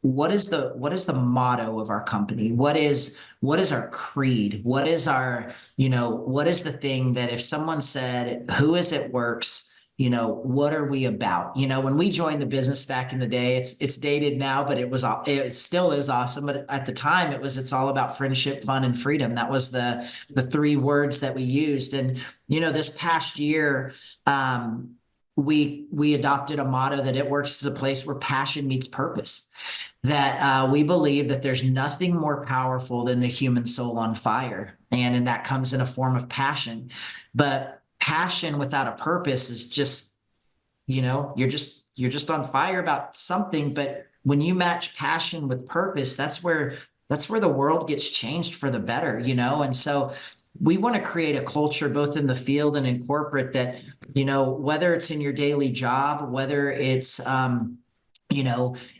S3: what is the motto of our company? What is our creed? What is what is the thing that if someone said, who is It Works? What are we about? When we joined the business back in the day, it's dated now, but it still is awesome. But at the time it's all about friendship, fun, and freedom. That was the three words that we used. And, this past year, we adopted a motto that It Works as a place where passion meets purpose. That we believe that there's nothing more powerful than the human soul on fire. And that comes in a form of passion. But passion without a purpose is just, you're just on fire about something. But when you match passion with purpose, that's where the world gets changed for the better, And so we want to create a culture both in the field and in corporate that, whether it's in your daily job, whether it's,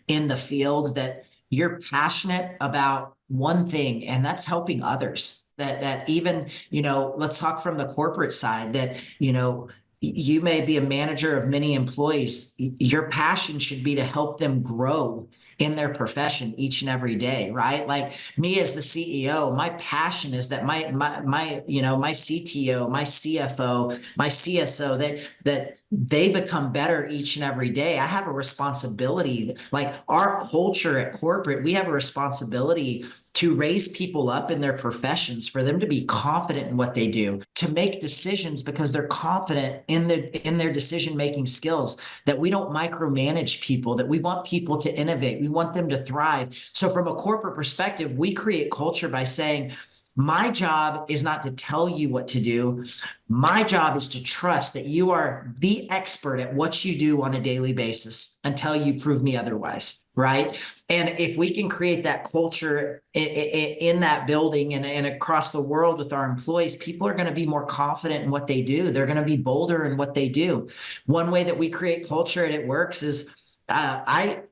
S3: in the field, that you're passionate about one thing, and that's helping others. That even, let's talk from the corporate side, that, you may be a manager of many employees. Your passion should be to help them grow in their profession each and every day, right? Like me as the CEO, my passion is that my my CTO, my CFO, my CSO, that they become better each and every day. I have a responsibility, like our culture at corporate, we have a responsibility to raise people up in their professions, for them to be confident in what they do, to make decisions because they're confident in their decision-making skills, that we don't micromanage people, that we want people to innovate. We want them to thrive. So from a corporate perspective, we create culture by saying, my job is not to tell you what to do. My job is to trust that you are the expert at what you do on a daily basis until you prove me otherwise, right? And if we can create that culture in that building and across the world with our employees, people are going to be more confident in what they do. They're going to be bolder in what they do. One way that we create culture and it works is I'm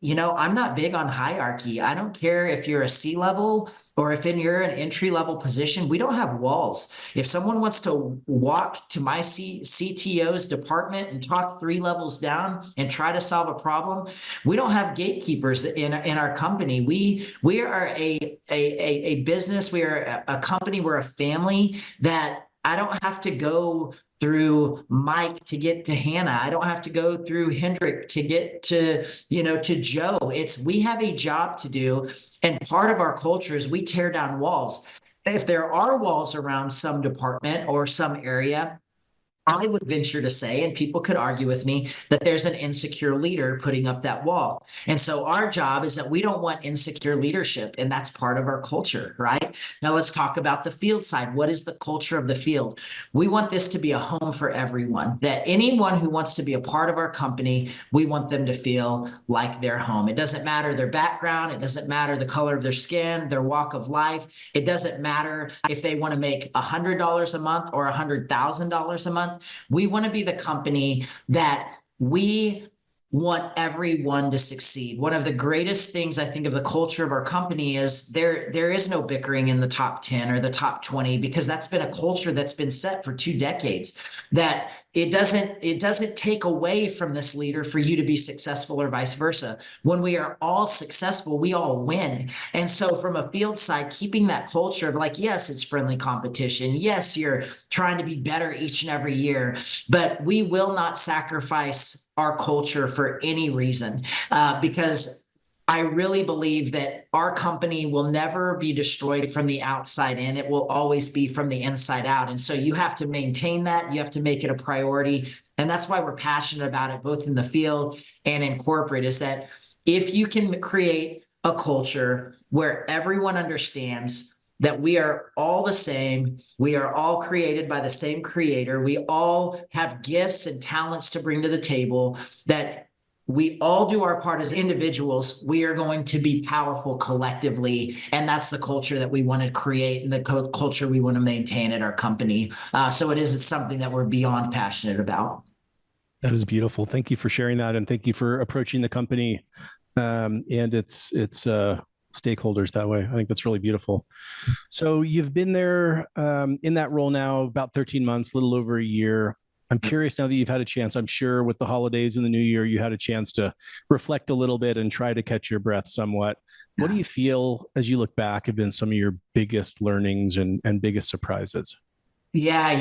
S3: not big on hierarchy. I don't care if you're a C-level or if you're an entry-level position. We don't have walls. If someone wants to walk to my CTO's department and talk 3 levels down and try to solve a problem, we don't have gatekeepers in our company. We are a business. We are a company. We're a family that I don't have to go through Mike to get to Hannah. I don't have to go through Hendrik to get to Joe. We have a job to do. And part of our culture is we tear down walls. If there are walls around some department or some area, I would venture to say, and people could argue with me, that there's an insecure leader putting up that wall. And so our job is that we don't want insecure leadership, and that's part of our culture, right? Now let's talk about the field side. What is the culture of the field? We want this to be a home for everyone, that anyone who wants to be a part of our company, we want them to feel like they're home. It doesn't matter their background. It doesn't matter the color of their skin, their walk of life. It doesn't matter if they want to make $100 a month or $100,000 a month. We want to be the company that we want everyone to succeed. One of the greatest things I think of the culture of our company is there is no bickering in the top 10 or the top 20, because that's been a culture that's been set for 2 decades, that it doesn't take away from this leader for you to be successful or vice versa. When we are all successful, we all win. And so from a field side, keeping that culture of like, yes, it's friendly competition. Yes, you're trying to be better each and every year, but we will not sacrifice our culture for any reason, because I really believe that our company will never be destroyed from the outside in. It will always be from the inside out. And so you have to maintain that. You have to make it a priority. And that's why we're passionate about it, both in the field and in corporate, is that if you can create a culture where everyone understands that we are all the same, we are all created by the same creator, we all have gifts and talents to bring to the table, that we all do our part as individuals, we are going to be powerful collectively. And that's the culture that we want to create and the culture we want to maintain at our company. So it's something that we're beyond passionate about.
S2: That is beautiful. Thank you for sharing that. And thank you for approaching the company and its stakeholders that way. I think that's really beautiful. So you've been there in that role now about 13 months, a little over a year. I'm curious, now that you've had a chance, I'm sure with the holidays and the new year, you had a chance to reflect a little bit and try to catch your breath somewhat. What do you feel, as you look back, have been some of your biggest learnings and biggest surprises?
S3: Yeah, I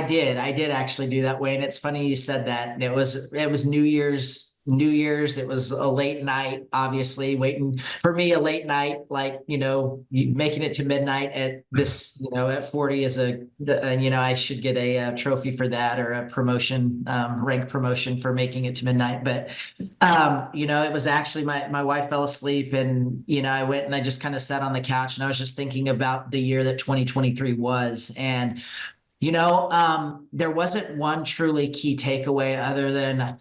S3: did actually do that way. And it's funny you said that. It was New Year's. It was a late night, obviously waiting for me, a late night, like, making it to midnight at this, at 40 is I should get a trophy for that, or a promotion, rank promotion for making it to midnight. But, it was actually my wife fell asleep, and, I went and I just kind of sat on the couch, and I was just thinking about the year that 2023 was. And, there wasn't one truly key takeaway other than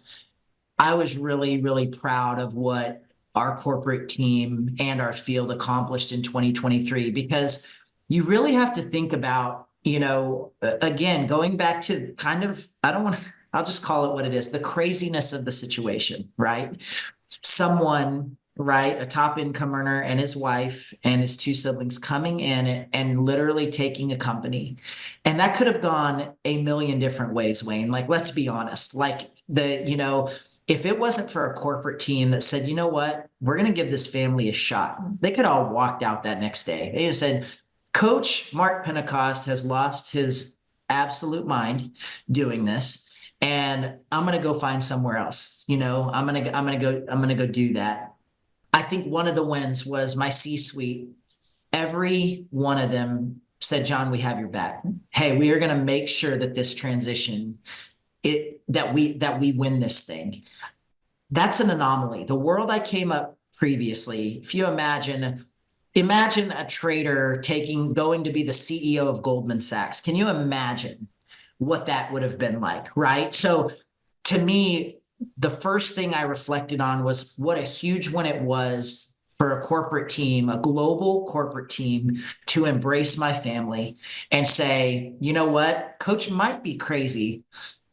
S3: I was really, really proud of what our corporate team and our field accomplished in 2023, because you really have to think about, again, going back to kind of, I'll just call it what it is, the craziness of the situation, right? Someone right? A top income earner and his wife and his two siblings coming in and literally taking a company. And that could have gone a million different ways, Wayne. Like, let's be honest. Like if it wasn't for a corporate team that said, you know what, we're going to give this family a shot, they could all walked out that next day. They just said, Coach Mark Pentecost has lost his absolute mind doing this, and I'm going to go find somewhere else. I'm going to go do that. I think one of the wins was my C-suite. Every one of them said, John, we have your back. Hey, we are going to make sure that this transition, that we win this thing. That's an anomaly. The world I came up previously, if you imagine a trader going to be the CEO of Goldman Sachs. Can you imagine what that would have been like, right? So to me, the first thing I reflected on was what a huge one it was for a corporate team, a global corporate team, to embrace my family and say, you know what, Coach might be crazy,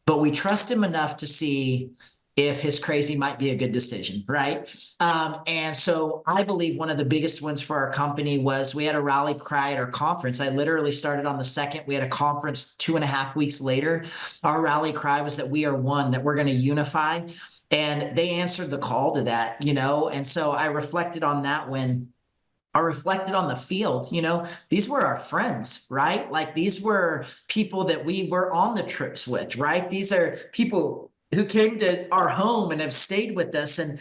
S3: but we trust him enough to see if his crazy might be a good decision, right? And so I believe one of the biggest wins for our company was we had a rally cry at our conference. I literally started on the 2nd. We had a conference 2.5 weeks later. Our rally cry was that we are one, that we're going to unify. And they answered the call to that, And so I reflected on that when I reflected on the field. These were our friends, right? Like, these were people that we were on the trips with, right? These are people who came to our home and have stayed with us. And,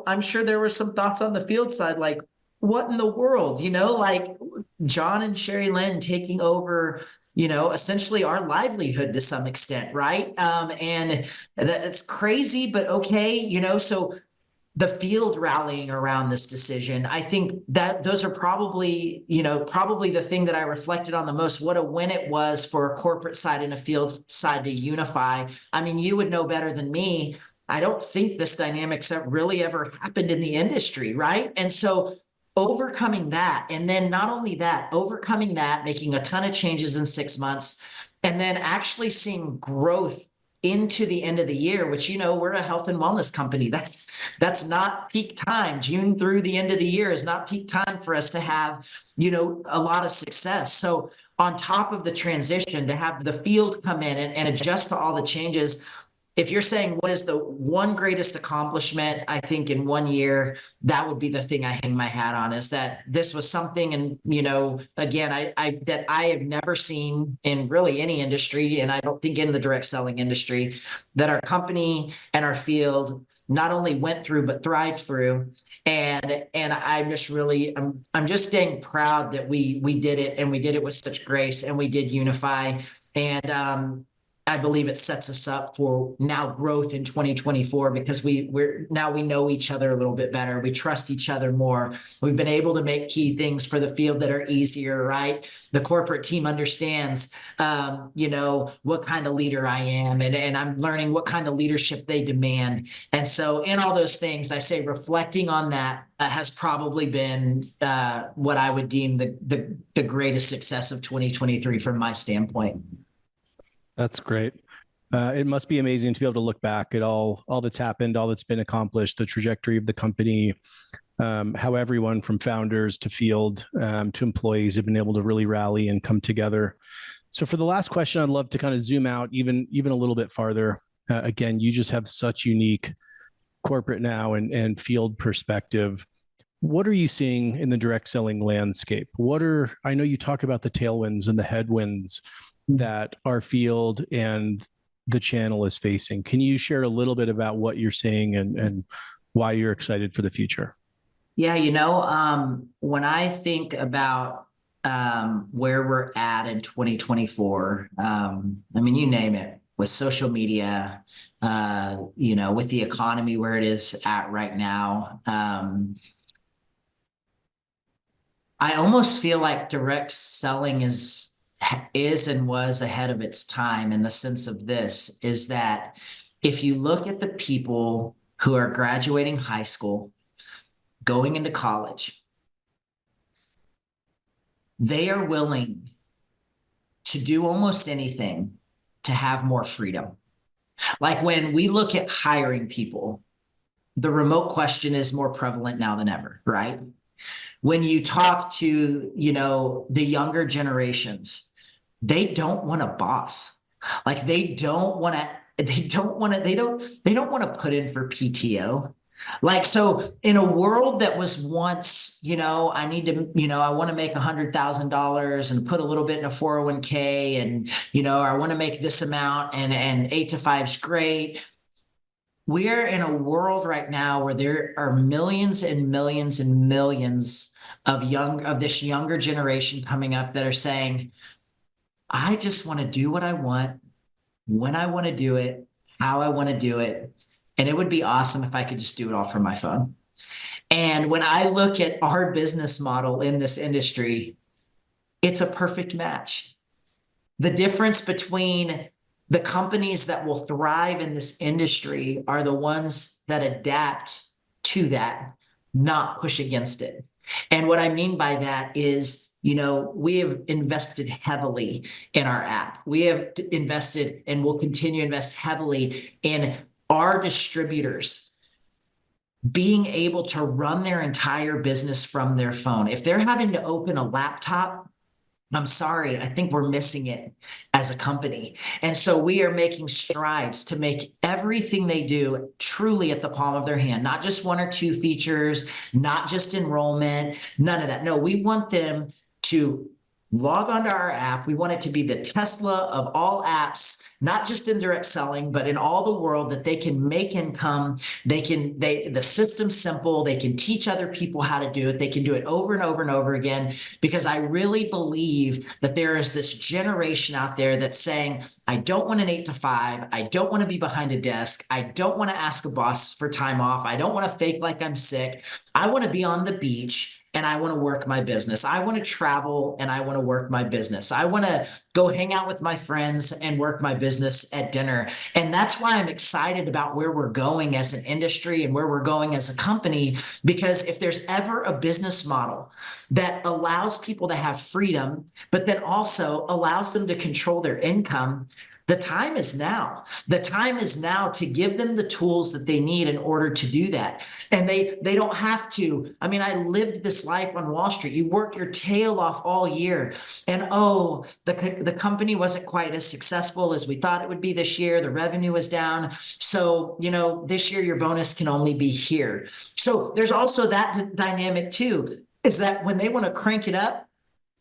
S3: I'm sure there were some thoughts on the field side, like, what in the world, like John and SheriLynn taking over, essentially our livelihood to some extent, right? And that's crazy, but okay, so the field rallying around this decision, I think that those are probably the thing that I reflected on the most. What a win it was for a corporate side and a field side to unify. I mean, you would know better than me. I don't think this dynamic's really ever happened in the industry, right? And so overcoming that, and then not only that, overcoming that, making a ton of changes in 6 months, and then actually seeing growth into the end of the year, which, we're a health and wellness company. That's not peak time. June through the end of the year is not peak time for us to have, a lot of success. So on top of the transition, to have the field come in and adjust to all the changes, if you're saying what is the one greatest accomplishment, I think in 1 year, that would be the thing I hang my hat on, is that this was something, and again, that I have never seen in really any industry, and I don't think in the direct selling industry, that our company and our field not only went through but thrived through. And I'm just really, I'm just dang proud that we did it, and we did it with such grace, and we did unify. And I believe it sets us up for now growth in 2024, because we know each other a little bit better. We trust each other more. We've been able to make key things for the field that are easier, right? The corporate team understands, what kind of leader I am, and I'm learning what kind of leadership they demand. And so in all those things, I say reflecting on that has probably been what I would deem the greatest success of 2023 from my standpoint.
S2: That's great. It must be amazing to be able to look back at all that's happened, all that's been accomplished, the trajectory of the company, how everyone from founders to field to employees have been able to really rally and come together. So for the last question, I'd love to kind of zoom out even a little bit farther. Again, you just have such unique corporate now and field perspective. What are you seeing in the direct selling landscape? I know you talk about the tailwinds and the headwinds that our field and the channel is facing. Can you share a little bit about what you're seeing and why you're excited for the future?
S3: Yeah, when I think about where we're at in 2024, you name it, with social media, with the economy where it is at right now, I almost feel like direct selling is and was ahead of its time, in the sense of this, is that if you look at the people who are graduating high school, going into college, they are willing to do almost anything to have more freedom. Like, when we look at hiring people, the remote question is more prevalent now than ever, right? When you talk to, the younger generations, they don't want a boss. Like they don't want to put in for PTO. Like, so in a world that was once, I need to, I want to make $100,000 and put a little bit in a 401k and, I want to make this amount and 8 to 5 is great. We're in a world right now where there are millions and millions and millions of this younger generation coming up that are saying, I just want to do what I want, when I want to do it, how I want to do it. And it would be awesome if I could just do it all from my phone. And when I look at our business model in this industry, it's a perfect match. The difference between the companies that will thrive in this industry are the ones that adapt to that, not push against it. And what I mean by that is, we have invested heavily in our app. We have invested and will continue to invest heavily in our distributors being able to run their entire business from their phone. If they're having to open a laptop, I'm sorry, I think we're missing it as a company. And so we are making strides to make everything they do truly at the palm of their hand, not just 1 or 2 features, not just enrollment, none of that. No, we want them to log onto our app. We want it to be the Tesla of all apps, not just in direct selling, but in all the world, that they can make income. The system's simple. They can teach other people how to do it. They can do it over and over and over again, because I really believe that there is this generation out there that's saying, I don't want an 8 to 5. I don't want to be behind a desk. I don't want to ask a boss for time off. I don't want to fake like I'm sick. I want to be on the beach and I want to work my business. I want to travel and I want to work my business. I want to go hang out with my friends and work my business at dinner. And that's why I'm excited about where we're going as an industry and where we're going as a company, because if there's ever a business model that allows people to have freedom, but then also allows them to control their income, the time is now. The time is now to give them the tools that they need in order to do that. And they don't have to. I mean, I lived this life on Wall Street. You work your tail off all year. And the company wasn't quite as successful as we thought it would be this year. The revenue was down. So, this year your bonus can only be here. So there's also that dynamic too, is that when they want to crank it up,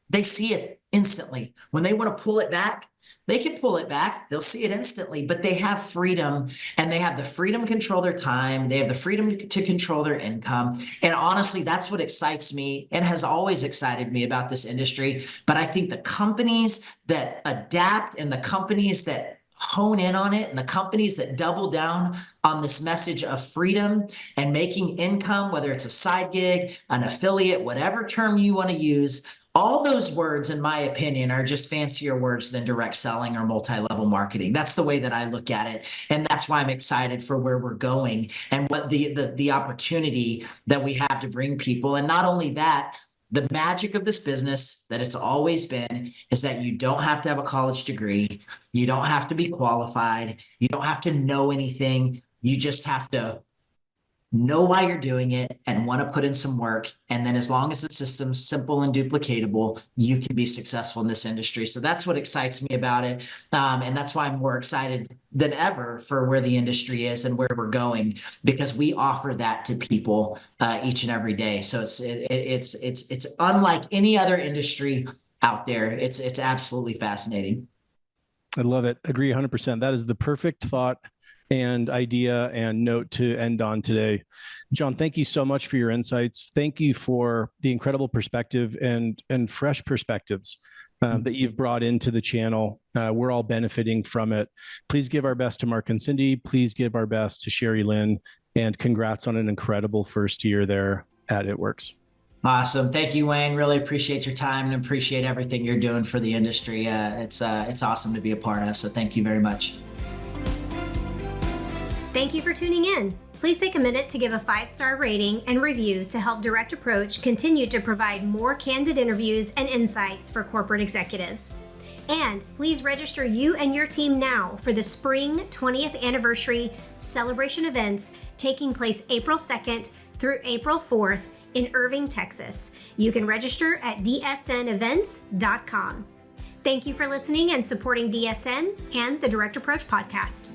S3: they see it instantly. When they want to pull it back, they can pull it back. They'll see it instantly, but they have freedom, and they have the freedom to control their time. They have the freedom to control their income. And honestly, that's what excites me and has always excited me about this industry. But I think the companies that adapt and the companies that hone in on it and the companies that double down on this message of freedom and making income, whether it's a side gig, an affiliate, whatever term you want to use, all those words, in my opinion, are just fancier words than direct selling or multi-level marketing. That's the way that I look at it. And that's why I'm excited for where we're going and what the opportunity that we have to bring people. And not only that, the magic of this business that it's always been is that you don't have to have a college degree. You don't have to be qualified. You don't have to know anything. You just have to know why you're doing it and want to put in some work. And then as long as the system's simple and duplicatable, you can be successful in this industry. So that's what excites me about it. And that's why I'm more excited than ever for where the industry is and where we're going, because we offer that to people each and every day. So it's unlike any other industry out there. It's absolutely fascinating.
S2: I love it. Agree 100%. That is the perfect thought and idea and note to end on today. John, thank you so much for your insights. Thank you for the incredible perspective and fresh perspectives that you've brought into the channel. We're all benefiting from it. Please give our best to Mark and Cindy. Please give our best to SheriLynn, and congrats on an incredible first year there at It Works.
S3: Awesome. Thank you, Wayne. Really appreciate your time and appreciate everything you're doing for the industry. It's awesome to be a part of. So thank you very much.
S1: Thank you for tuning in. Please take a minute to give a 5-star rating and review to help Direct Approach continue to provide more candid interviews and insights for corporate executives. And please register you and your team now for the Spring 20th Anniversary Celebration events taking place April 2nd through April 4th in Irving, Texas. You can register at dsnevents.com. Thank you for listening and supporting DSN and the Direct Approach podcast.